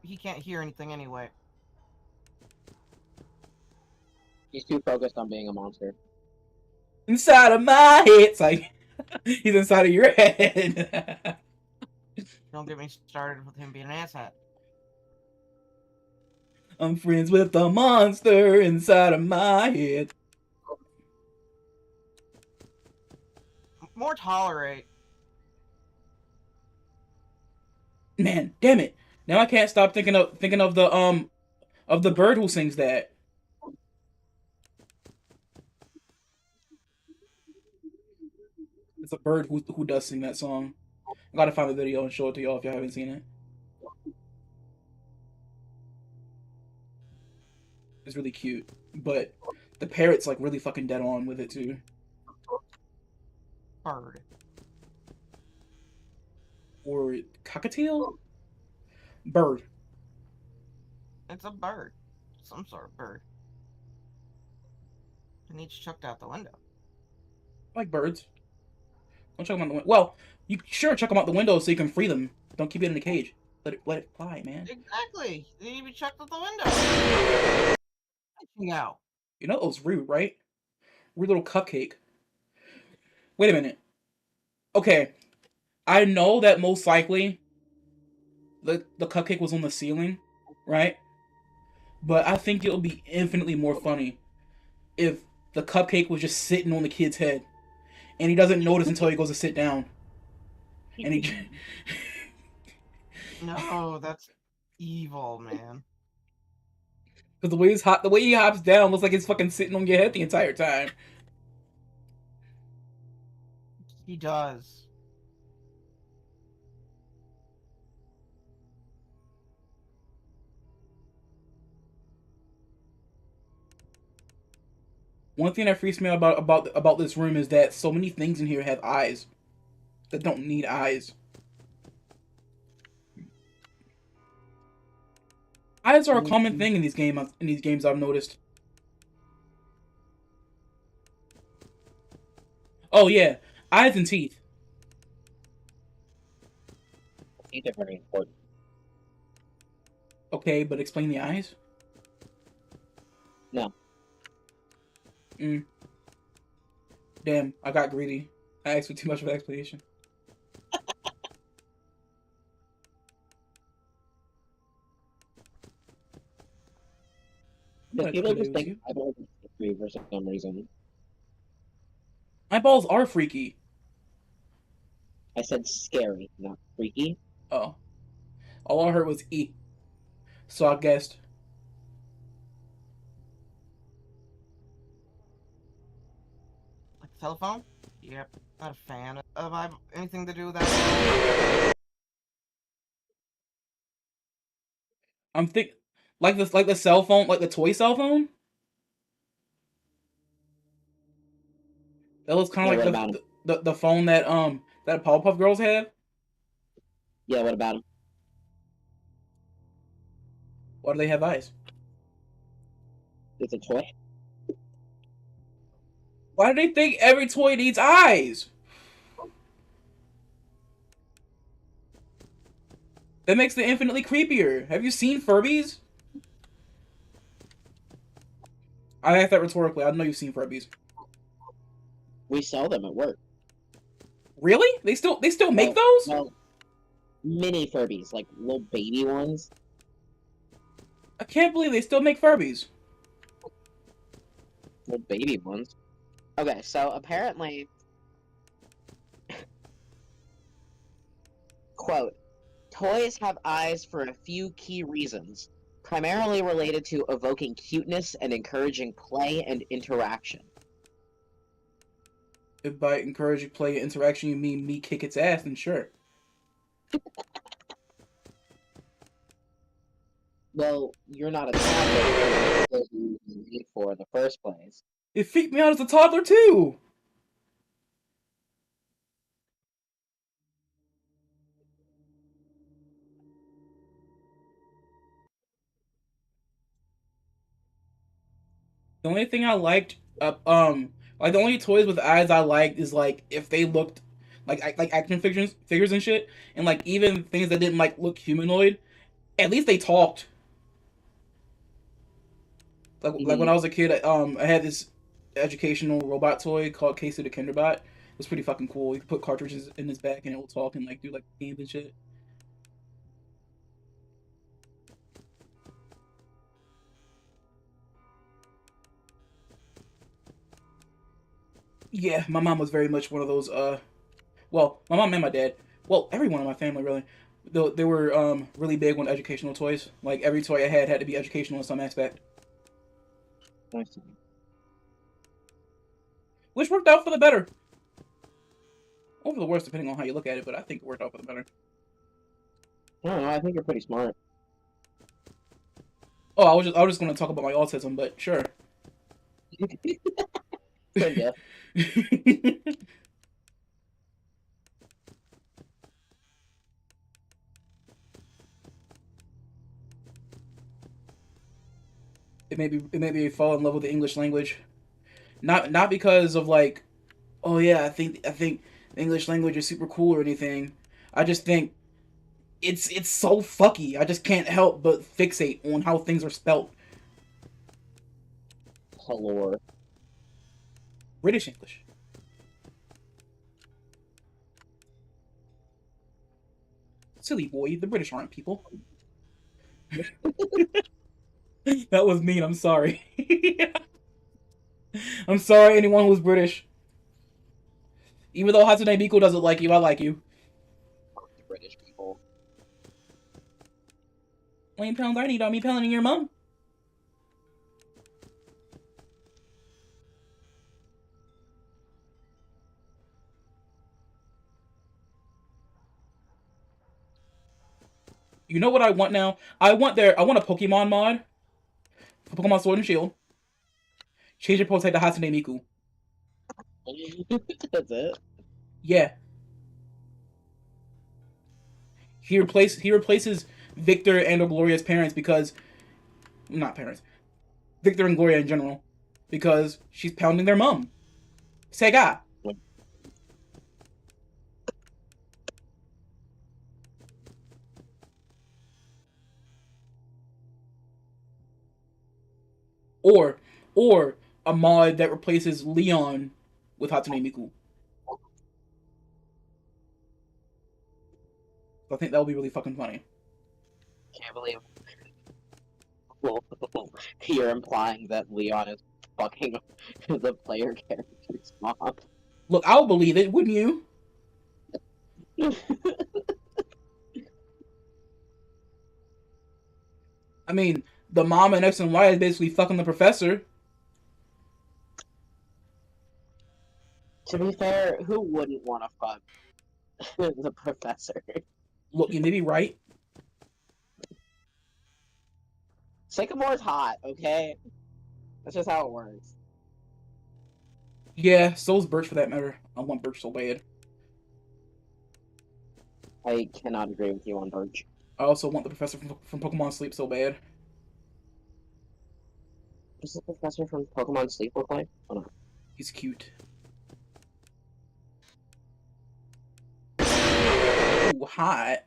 he can't hear anything anyway. He's too focused on being a monster. Inside of my head. It's like, he's inside of your head. Don't get me started with him being an asshat. I'm friends with the monster inside of my head. More tolerate. Man, damn it! Now I can't stop thinking of the bird who sings that. It's a bird who does sing that song. I gotta find the video and show it to y'all if y'all haven't seen it. It's really cute, but the parrot's like really fucking dead on with it too. Bird. Or cockatiel? Bird. It's a bird. Some sort of bird. And each chucked out the window. I like birds. Don't chuck them out the window. Well, you sure chuck them out the window so you can free them. Don't keep it in a cage. Let it fly, man. Exactly. They need to be chucked out the window. Out. You know it was rude, right? Rude little cupcake. Wait a minute. Okay. I know that most likely the cupcake was on the ceiling, right? But I think it'll be infinitely more funny if the cupcake was just sitting on the kid's head and he doesn't notice until he goes to sit down. And he No, that's evil, man. Because the way he hops down looks like he's fucking sitting on your head the entire time. He does. One thing that freaks me out about this room is that so many things in here have eyes that don't need eyes. Eyes are a common thing in these games I've noticed. Oh yeah, eyes and teeth. Teeth are very important. Okay, but explain the eyes. No. Damn, I got greedy. I asked for too much of an explanation. Because people just think eyeballs are freaky for some reason. Eyeballs are freaky. I said scary, not freaky. Oh. All I heard was E. So I guessed. Like telephone? Yep. Not a fan of anything to do with that. I'm like the cell phone, like the toy cell phone. That was kind of like the phone that that Powerpuff Girls have. Yeah, what about them? Why do they have eyes? It's a toy. Why do they think every toy needs eyes? That makes it infinitely creepier. Have you seen Furbies? I asked that rhetorically. I know you've seen Furbies. We sell them at work. Really? They still make those? Well, mini Furbies, like little baby ones. I can't believe they still make Furbies. Little baby ones. Okay, so apparently, quote, toys have eyes for a few key reasons, primarily related to evoking cuteness and encouraging play and interaction. If by encouraging play and interaction you mean me kick its ass, then sure. Well, you're not a toddler for in the first place. It freaked me out as a toddler too. The only thing I liked, like the only toys with eyes I liked is like if they looked like action figures and shit, and like even things that didn't like look humanoid, At least they talked. Like when I was a kid, I had this educational robot toy called Casey the Kinderbot. It was pretty fucking cool. You could put cartridges in his back and it will talk and like do like games and shit. Yeah, my mom was very much one of those. Well, my mom and my dad. Well, everyone in my family really. They were really big on educational toys. Like every toy I had to be educational in some aspect, Nice. which worked out for the better. Or for the worse, depending on how you look at it. But I think it worked out for the better. I don't know. I think you're pretty smart. Oh, I was just going to talk about my autism, but sure. Yeah. It made me fall in love with the English language. Not because of like, oh yeah, I think the English language is super cool or anything. I just think it's so fucky. I just can't help but fixate on how things are spelt. Horh. British English. Silly boy, the British aren't people. That was mean, I'm sorry. I'm sorry anyone who's British. Even though Hatsune Miku doesn't like you, I like you. British people. How many pounds I need on me pounding your mom? You know what I want now? I want a Pokemon mod for Pokemon Sword and Shield. Change your Pokemon to Hatsune Miku. That's it. Yeah. He replaces Victor and Gloria's parents because not parents. Victor and Gloria in general. Because she's pounding their mom. Sega. Or a mod that replaces Leon with Hatsune Miku. I think that would be really fucking funny. Can't believe. Well, you're implying that Leon is fucking the player character's mom. Look, I'll believe it, wouldn't you? I mean, the mom in X and Y is basically fucking the professor. To be fair, who wouldn't want to fuck the professor? Look, you may be right. Sycamore's hot, okay? That's just how it works. Yeah, so's Birch for that matter. I want Birch so bad. I cannot agree with you on Birch. I also want the professor from Pokemon Sleep so bad. Does the professor from Pokemon Sleep look like? Oh no. He's cute. Ooh, hot.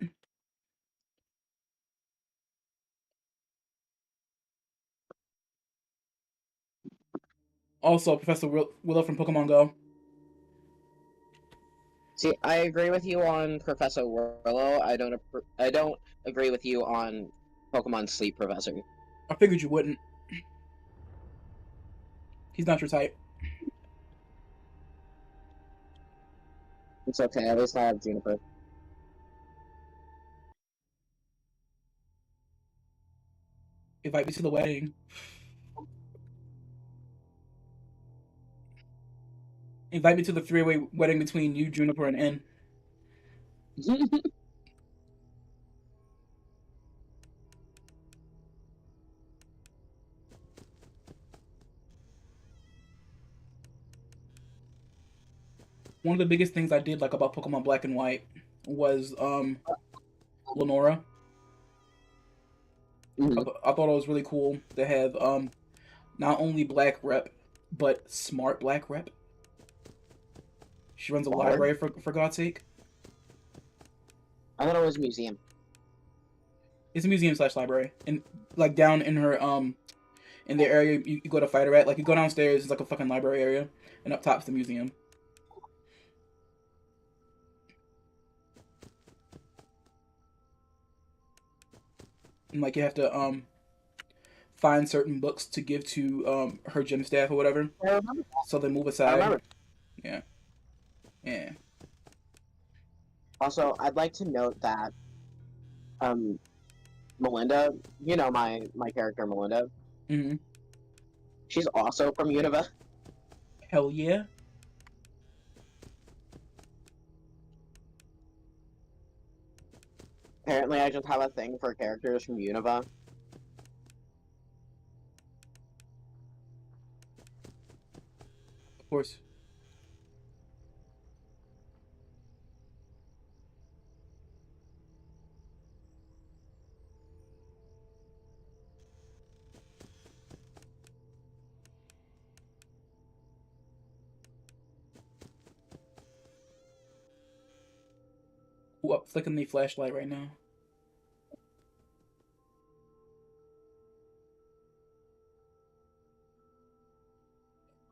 Also, Professor Willow from Pokemon Go. See, I agree with you on Professor Willow. I don't agree with you on Pokemon Sleep Professor. I figured you wouldn't. He's not your type. It's okay, at least I have Juniper. Invite me to the wedding. Invite me to the three-way wedding between you, Juniper, and N. One of the biggest things I did like about Pokemon Black and White was Lenora. I thought it was really cool to have not only black rep, but smart black rep. She runs a library for God's sake. I thought it was a museum. It's a museum / library, and like down in her in the area you go to fight her at. Like you go downstairs, it's like a fucking library area, and up top's the museum. And like you have to find certain books to give to her gym staff or whatever, I remember. so they move I aside. remember. Yeah, yeah. Also, I'd like to note that Melinda, you know my character Melinda, Mm-hmm. she's also from Unova. Hell yeah. Apparently, I just have a thing for characters from Unova. Of course. Ooh, I'm flicking the flashlight right now.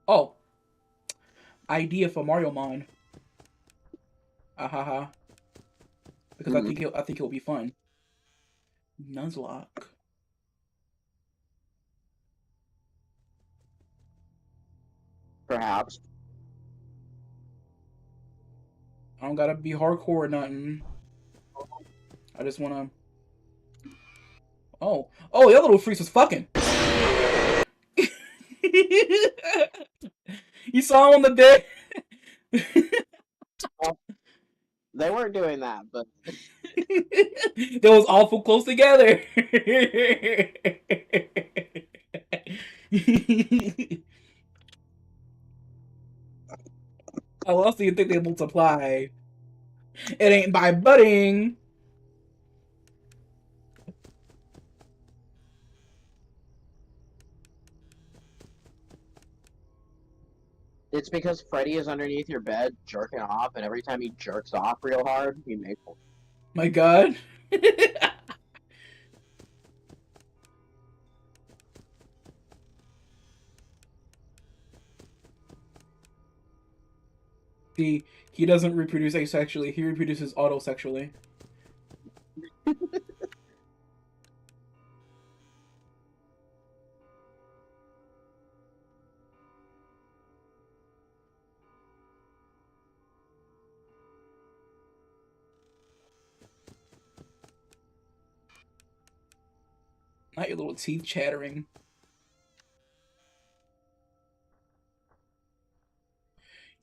Oh, idea for Mario Mon. Ahaha. Because I think it'll be fun. Nuzlocke. Perhaps. I don't gotta be hardcore or nothing. I just wanna. Oh, the other little freaks was fucking. You saw him on the bed. They weren't doing that, but They was awful close together. How else do you think they multiply? It ain't by budding. it's because Freddy is underneath your bed jerking off, and every time he jerks off real hard, he makes one. My God. He doesn't reproduce asexually. He reproduces autosexually. Not your little teeth chattering.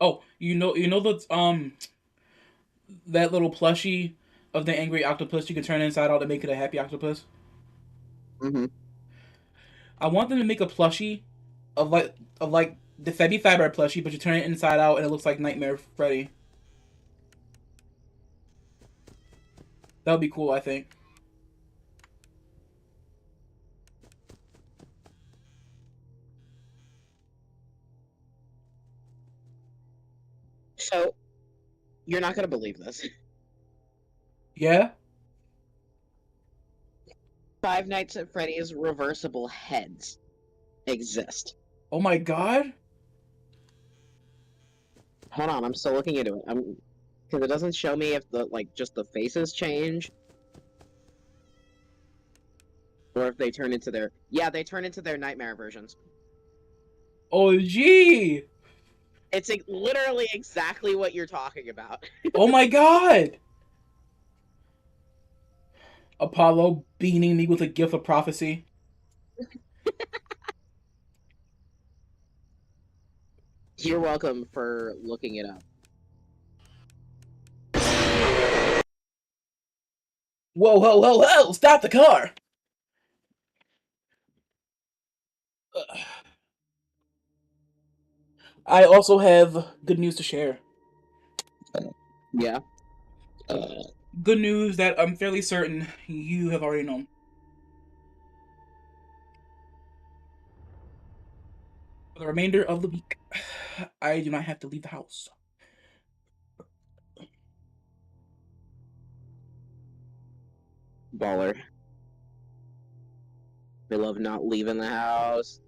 Oh, you know that little plushie of the angry octopus you can turn inside out to make it a happy octopus. Mm-hmm. I want them to make a plushie of like the Febby Fiber plushie, but you turn it inside out and it looks like Nightmare Freddy. That would be cool, I think. So, you're not gonna believe this. Yeah? Five Nights at Freddy's reversible heads exist. Oh my God. Hold on, I'm still looking into it. Because it doesn't show me if just the faces change, or if they turn into their they turn into their nightmare versions. Oh gee. It's literally exactly what you're talking about. Oh my God. Apollo beaning me with a gift of prophecy. You're welcome for looking it up. Whoa, whoa, whoa, whoa! Stop the car! I also have good news to share. Yeah. Good news that I'm fairly certain you have already known. For the remainder of the week, I do not have to leave the house. Baller. They love not leaving the house.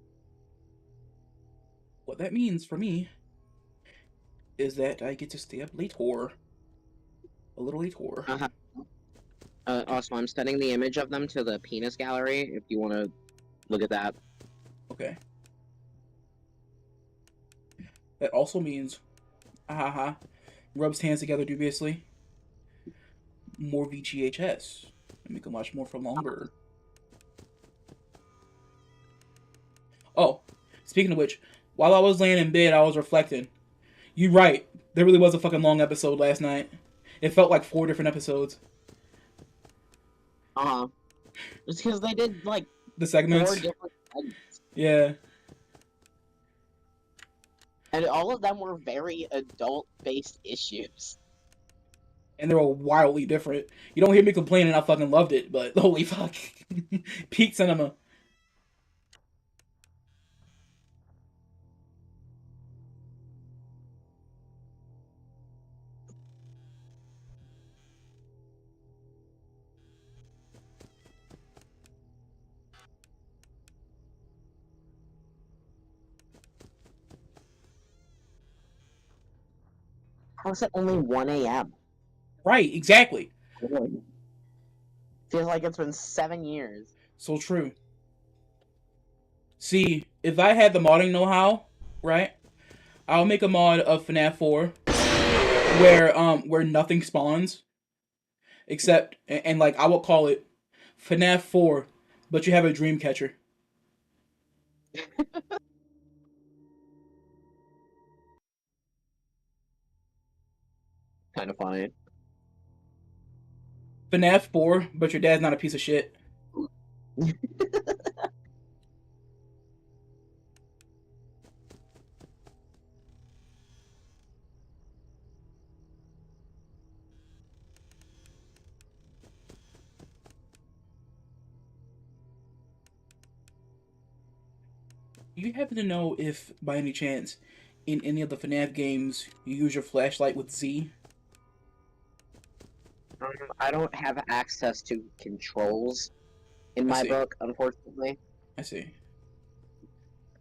What that means for me is that I get to stay up later. A little later. Uh-huh. Also, I'm sending the image of them to the penis gallery if you want to look at that. Okay. That also means, rubs hands together dubiously. More VGHS. And we can watch more for longer. Oh, speaking of which, while I was laying in bed, I was reflecting. You're right. There really was a fucking long episode last night. It felt like 4 different episodes. Uh-huh. It's because they did, like, The segments. 4 different segments. Yeah. And all of them were very adult-based issues. And they were wildly different. You don't hear me complaining I fucking loved it, but holy fuck. Peak cinema. How is it only 1 a.m.? Right, exactly. Feels like it's been 7 years. So true. See, if I had the modding know-how, right, I'll make a mod of FNAF 4 where nothing spawns except and like I will call it FNAF 4, but you have a dream catcher. Kind of funny. FNAF 4, but your dad's not a piece of shit. Do you happen to know if, by any chance, in any of the FNAF games, you use your flashlight with Z? I don't have access to controls in my see. book, unfortunately. I see.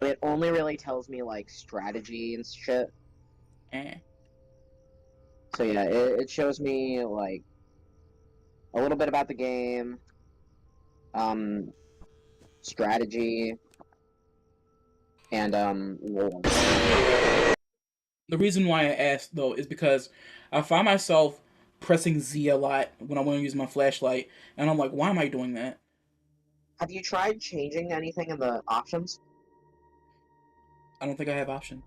It only really tells me, like, strategy and shit. Eh. So yeah, it shows me, like, a little bit about the game, strategy, and, lore. The reason why I asked, though, is because I find myself pressing Z a lot when I want to use my flashlight, and I'm like, why am I doing that? Have you tried changing anything in the options? I don't think I have option.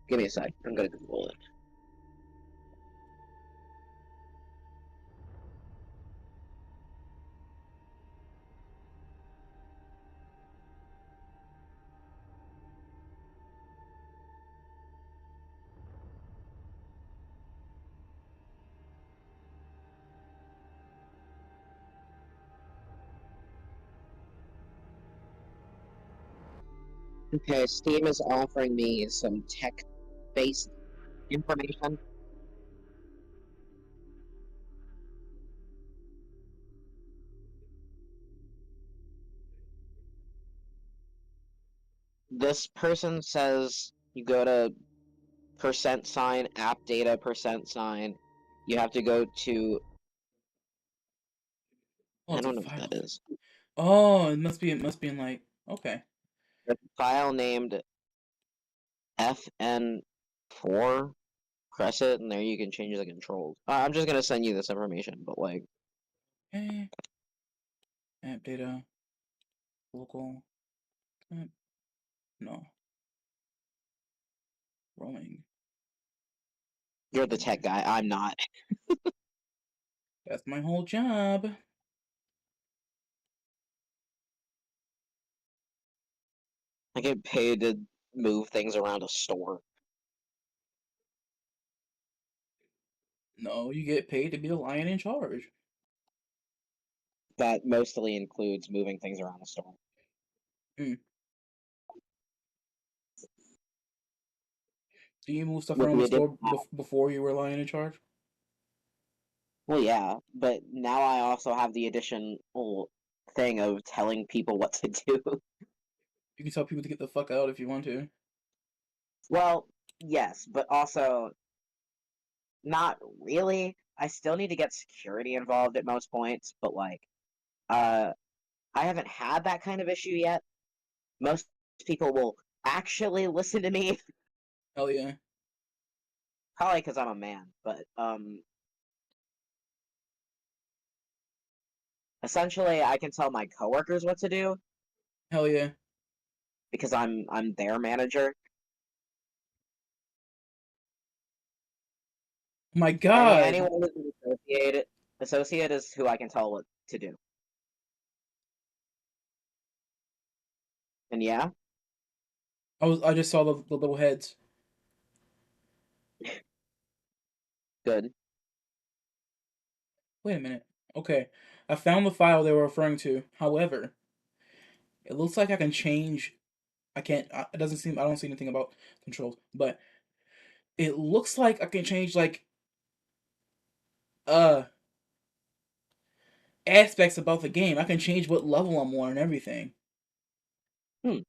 Give me a sec. I'm gonna Google it. Okay, Steam is offering me some tech-based information. This person says you go to %, app data, %. You have to go to... Oh, I it's a don't know what file. that is. Oh, it must be in like, okay. A file named FN4. Press it, and there you can change the controls. I'm just gonna send you this information, but like... Okay. App data. Local. No. Roaming. You're the tech guy, I'm not. That's my whole job. I get paid to move things around a store. No, you get paid to be the lion in charge. That mostly includes moving things around the store. Do you move stuff With around the the addition... store before you were lion in charge? Well, yeah, but now I also have the addition thing of telling people what to do. You can tell people to get the fuck out if you want to. Well, yes, but also not really. I still need to get security involved at most points, but like, I haven't had that kind of issue yet. Most people will actually listen to me, Hell yeah. probably because I'm a man, but essentially I can tell my coworkers what to do Hell yeah. because I'm their manager. My God. Anyone who's an associate is who I can tell what to do. And yeah, I just saw the little heads. good. Wait a minute. Okay. I found the file they were referring to. However, it looks like I can change. I can't. It doesn't seem. I don't see anything about controls, but it looks like I can change like uh aspects about the game. I can change what level I'm on and everything. Hmm.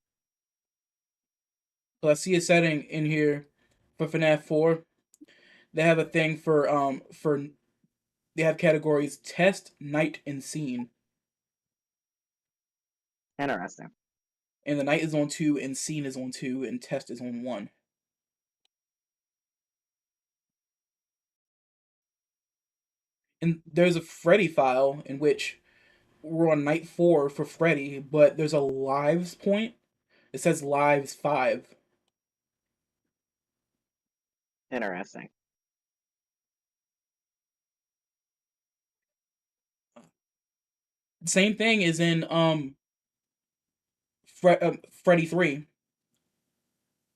So I see a setting in here for FNAF 4. They have a thing for they have categories test, night, and scene. Interesting. And the night is on 2, and scene is on 2, and test is on 1. And there's a Freddy file in which we're on night 4 for Freddy, but there's a lives point. It says lives 5. Interesting. Same thing is in Freddy 3.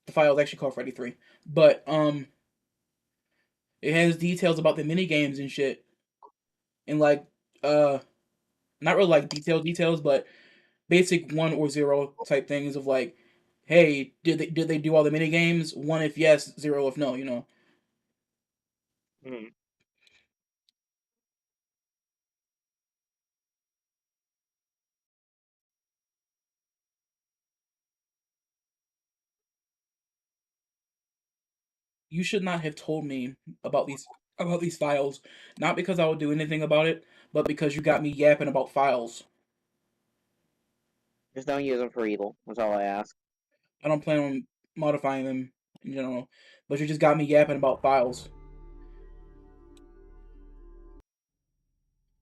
The file is actually called Freddy 3. But it has details about the mini games and shit. And like not really like details, but basic 1 or 0 type things of like, hey, did they do all the mini games? 1 if yes, 0 if no, you know. Hmm. You should not have told me about these files, not because I would do anything about it, but because you got me yapping about files. Just don't use them for evil. That's all I ask. I don't plan on modifying them in general, but you just got me yapping about files.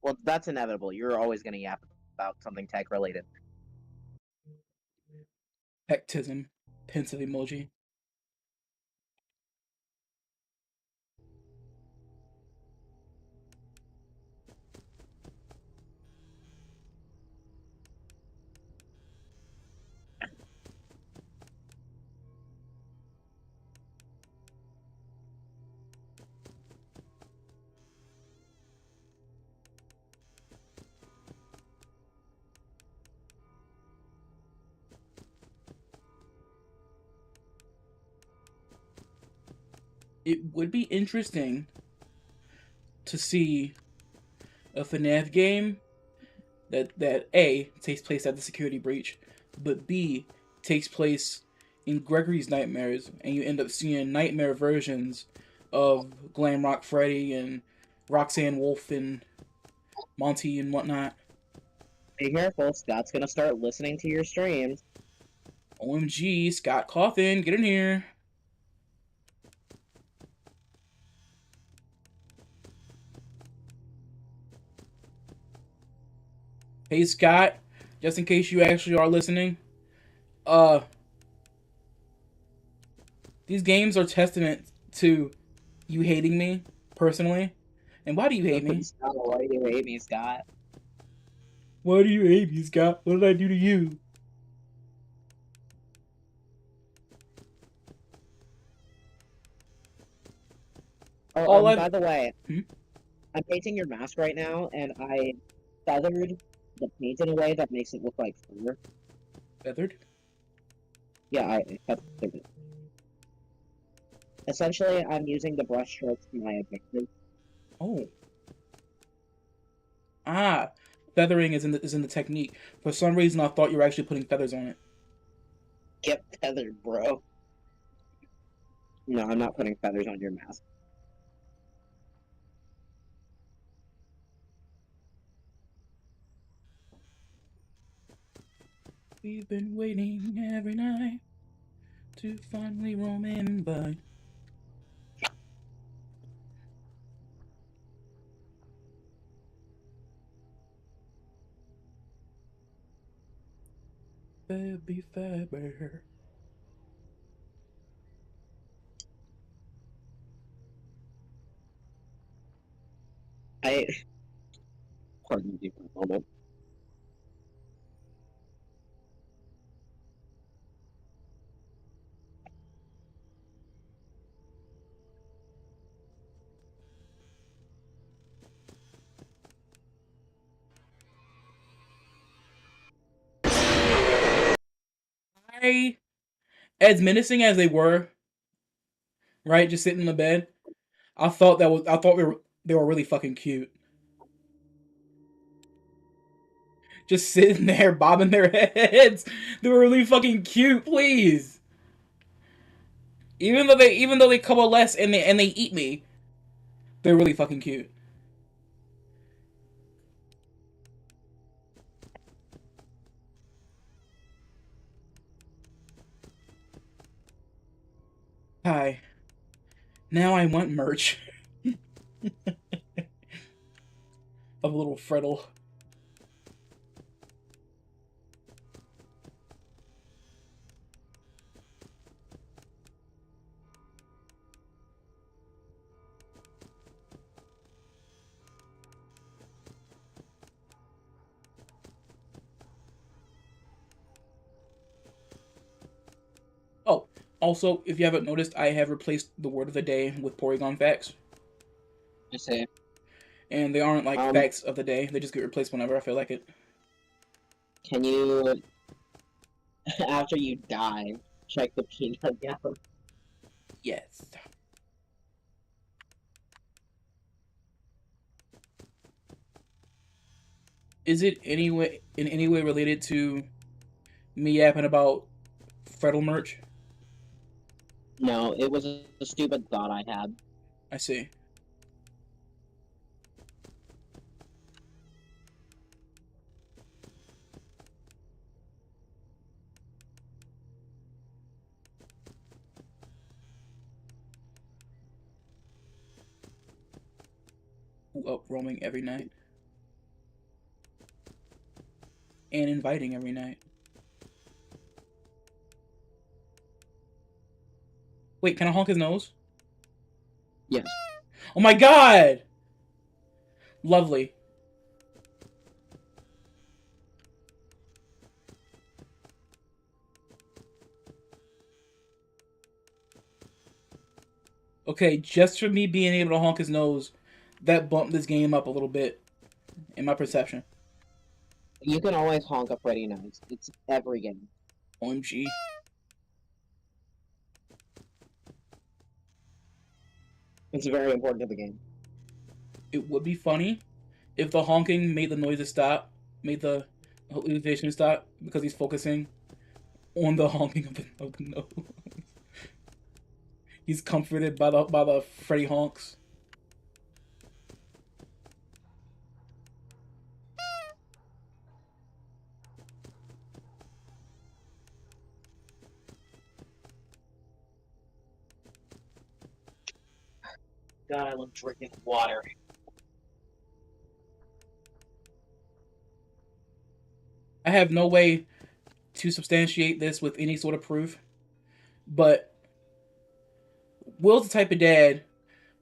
Well, that's inevitable. You're always gonna yap about something tech related. Pectism, pensive emoji. It would be interesting to see a FNAF game that A takes place at the security breach, but B takes place in Gregory's nightmares, and you end up seeing nightmare versions of Glamrock Freddy and Roxanne Wolf and Monty and whatnot. Be careful, Scott's gonna start listening to your streams. OMG, Scott Coffin, get in here. Hey Scott, just in case you actually are listening, these games are testament to you hating me personally. And why do you hate me? Scott, why do you hate me, Scott? Why do you hate me, Scott? What did I do to you? Oh, All by the way, Hmm? I'm painting your mask right now, and I feathered the paint in a way that makes it look like fur. Feathered? Yeah, I feathered it. Essentially, I'm using the brush strokes to my advantage. Oh. Ah, feathering is in the technique. For some reason, I thought you were actually putting feathers on it. Get feathered, bro. No, I'm not putting feathers on your mask. We've been waiting every night to finally roam in by. Baby Faber. Pardon me for a moment. As menacing as they were, right, just sitting in the bed, I thought they were really fucking cute. Just sitting there bobbing their heads. They were really fucking cute, please. Even though they coalesce and they eat me, they're really fucking cute. Hi. Now I want merch. Of a little Freddle. Oh, also, if you haven't noticed, I have replaced the word of the day with Porygon facts. I say, And they aren't like facts of the day. They just get replaced whenever I feel like it. can you, after you die, check the peanut gallery? Yes. Is it in any way related to me yapping about Freddle merch? No, it was a stupid thought I had. I see. Up roaming every night. And inviting every night. Wait, can I honk his nose? Yes. Oh my god! Lovely. Okay, just for me being able to honk his nose, that bumped this game up a little bit in my perception. You can always honk a pretty nose. It's every game. OMG. It's very important to the game. It would be funny if the honking made the noises stop, made the hallucination stop, because he's focusing on the honking of the nose. He's comforted by the Freddy honks. God, I love drinking water. I have no way to substantiate this with any sort of proof, but Will's the type of dad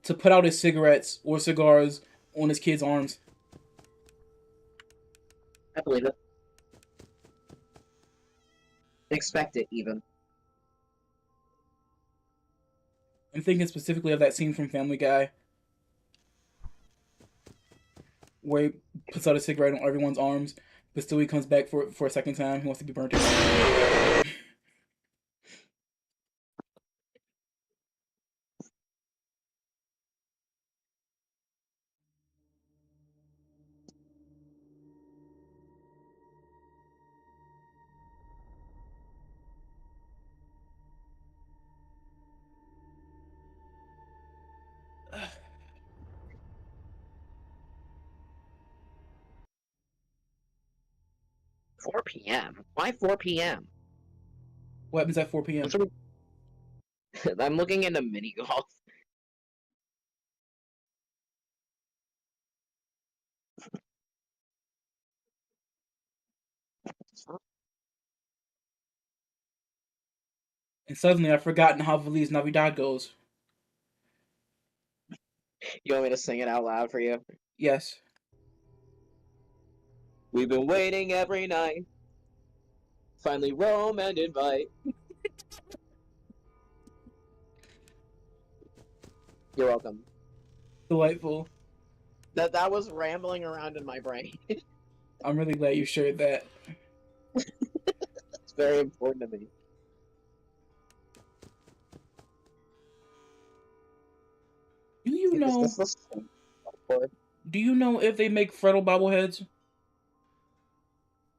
to put out his cigarettes or cigars on his kids' arms. I believe it. Expect it, even. I'm thinking specifically of that scene from Family Guy where he puts out a cigarette on everyone's arms, but still he comes back for a second time. He wants to be burnt. 4 p.m. Why 4 p.m.? What happens at 4 p.m.? I'm looking into mini golf. And suddenly I've forgotten how Feliz Navidad goes. You want me to sing it out loud for you? Yes. We've been waiting every night. Finally roam and invite. You're welcome. Delightful. That was rambling around in my brain. I'm really glad you shared that. It's very important to me. Do you Is know? this the same board? Do you know if they make Freddle bobbleheads?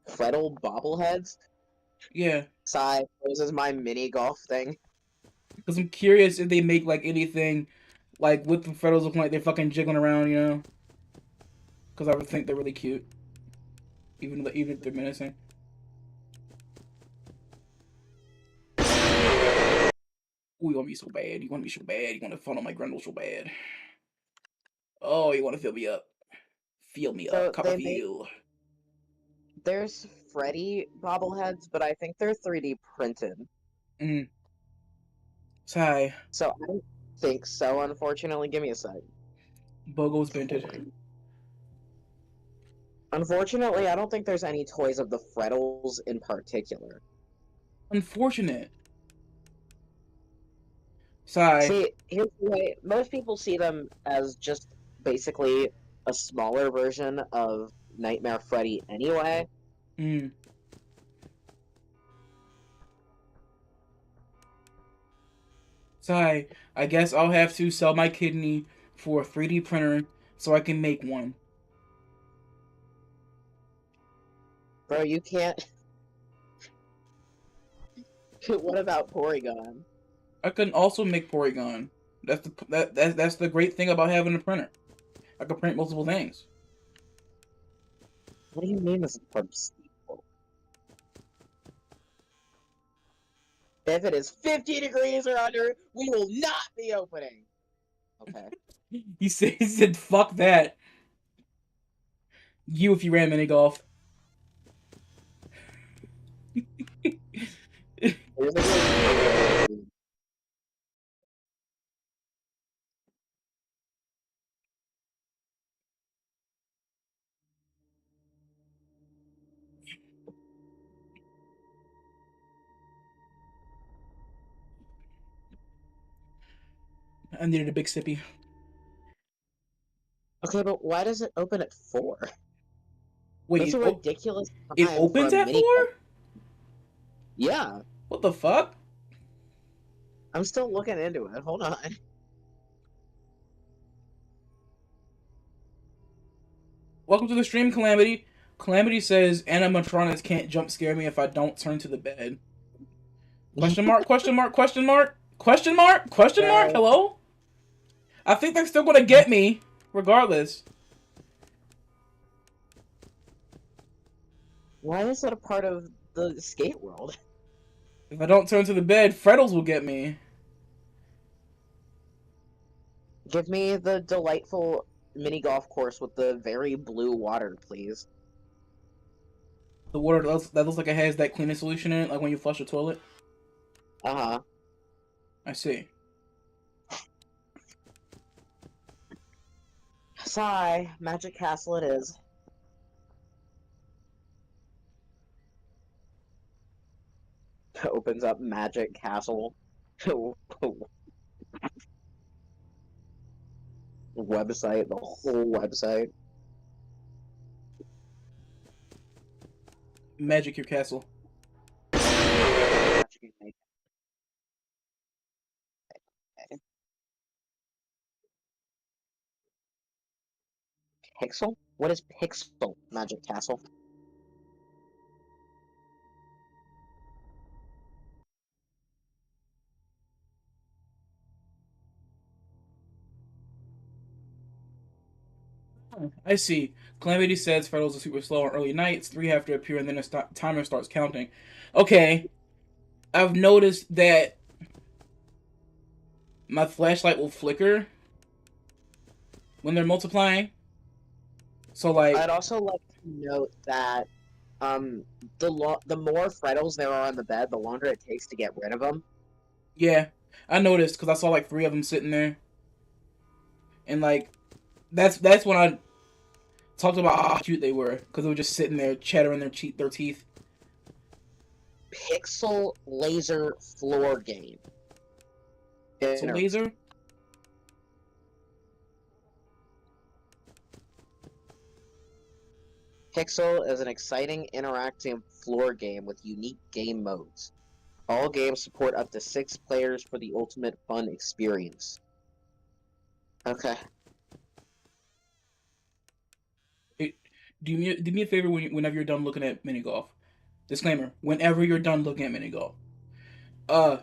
Freddle bobbleheads? Yeah, Sigh, this is my mini golf thing. because I'm curious if they make like anything, like with the Freddles looking like they're fucking jiggling around, you know? Because I would think they're really cute, even if they're menacing. Ooh, you want me so bad. You want me so bad. You want to funnel my grundle so bad. Oh, you want to fill me up. Fill me So up. Cup they of make you. there's Freddy bobbleheads, but I think they're 3D printed. Mm. Sigh. So I don't think so, unfortunately. Give me a sec. Bogo's Bented. Unfortunately, I don't think there's any toys of the Freddles in particular. Unfortunate. Sigh. See, here's the way most people see them as just basically a smaller version of Nightmare Freddy anyway. Mm. Sigh. I guess I'll have to sell my kidney for a 3D printer so I can make one. Bro, you can't. What about Porygon? I can also make Porygon. That's the great thing about having a printer. I can print multiple things. What do you mean this is part of sequel? If it is 50 degrees or under, we will not be opening. Okay. He said fuck that. You if you ran mini golf. Here's the good. I needed a big sippy. Okay, but why does it open at 4? Wait, That's a ridiculous it time for a opens at mini. 4? Yeah, What the fuck? I'm still looking into it. Hold on. Welcome to the stream, Calamity. Calamity says animatronics can't jump scare me if I don't turn to the bed. Question mark, question mark, question mark, question mark, question mark, hello? I think they're still gonna get me, regardless. Why is it a part of the skate world? If I don't turn to the bed, Freddles will get me. Give me the delightful mini golf course with the very blue water, please. The water that looks like it has that cleaning solution in it, like when you flush a toilet. Uh-huh. I see. Sigh. Magic Castle it is. Opens up Magic Castle. Website, the whole website. Magic your castle. Pixel? What is Pixel Magic Castle? I see. Calamity says Freddles are super slow on early nights. 3 have to appear, and then the timer starts counting. Okay, I've noticed that my flashlight will flicker when they're multiplying. So like, I'd also like to note that the more Freddles there are on the bed, the longer it takes to get rid of them. yeah, I noticed because I saw like 3 of them sitting there, and like that's when I talked about how cute they were because they were just sitting there chattering their teeth. Pixel laser floor game. It's a laser. Pixel is an exciting, interactive floor game with unique game modes. All games support up to 6 players for the ultimate fun experience. Okay. Do me a favor whenever you're done looking at mini golf. Disclaimer: whenever you're done looking at mini golf. I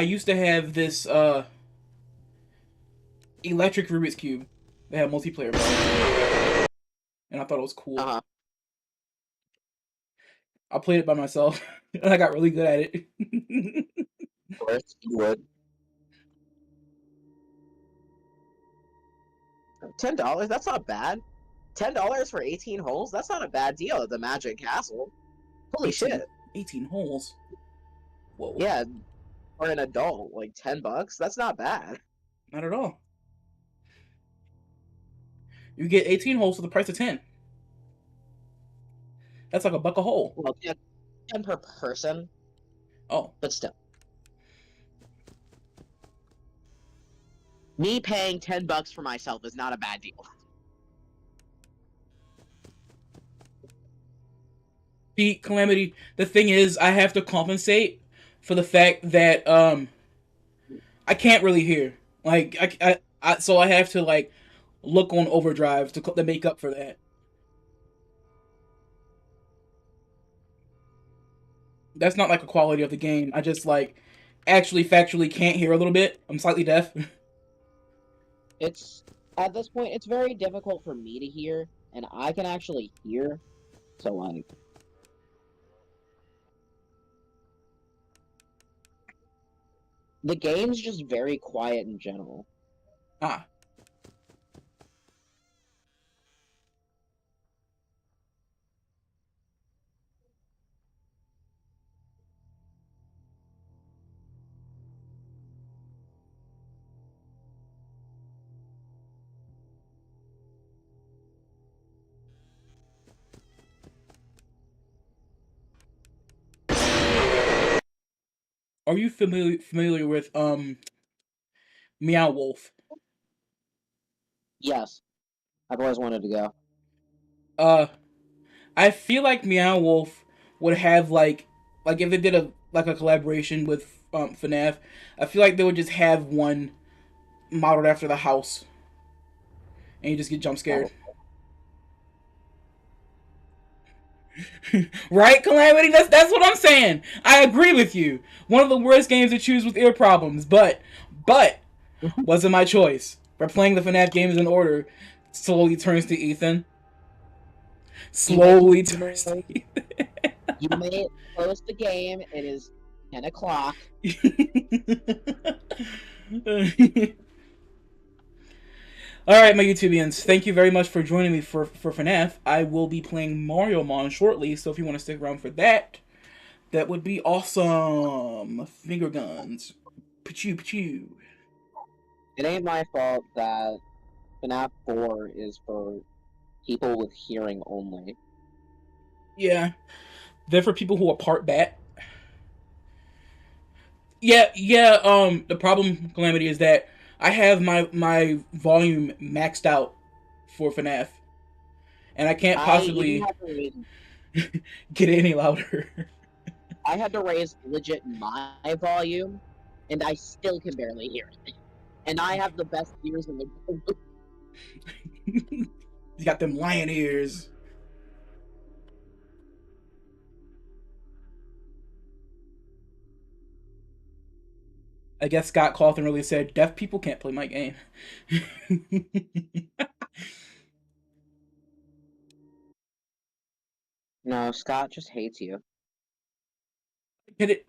used to have this electric Rubik's cube that had multiplayer mode, and I thought it was cool. Uh-huh. I played it by myself, and I got really good at it. Of course, you would. $10? That's not bad. $10 for 18 holes? That's not a bad deal at the Magic Castle. Holy 18 shit. 18 holes. Whoa. Yeah, for an adult, like $10? That's not bad. Not at all. You get 18 holes for the price of 10. That's like $1 a hole. Well, 10 per person, Oh. but still. Me paying $10 for myself is not a bad deal. See, Calamity, the thing is, I have to compensate for the fact that I can't really hear. Like so I have to like look on overdrive to make up for that. That's not like a quality of the game. I just like actually factually can't hear a little bit. I'm slightly deaf. It's at this point, it's very difficult for me to hear, and I can actually hear. So like, the game's just very quiet in general. Ah. Are you familiar with Meow Wolf? Yes, I've always wanted to go. I feel like Meow Wolf would have like if they did a collaboration with FNAF, I feel like they would just have one modeled after the house, and you just get jump scared. Right, Calamity? That's what I'm saying. I agree with you. One of the worst games to choose with ear problems, but wasn't my choice. We're playing the FNAF games in order. Slowly turns to Ethan. Slowly turns to Ethan. You may close the game. It is 10 o'clock. Alright, my YouTubians, thank you very much for joining me for FNAF. I will be playing Mario Mon shortly, so if you want to stick around for that, that would be awesome. Finger guns. Pachoo, pachoo. It ain't my fault that FNAF 4 is for people with hearing only. Yeah. They're for people who are part bat. Yeah, the problem, Calamity, is that I have my volume maxed out for FNAF. And I can't possibly get any louder. I had to raise legit my volume, and I still can barely hear it. And I have the best ears in the world. You got them lion ears. I guess Scott Cawthon really said, deaf people can't play my game. No, Scott just hates you. Get it?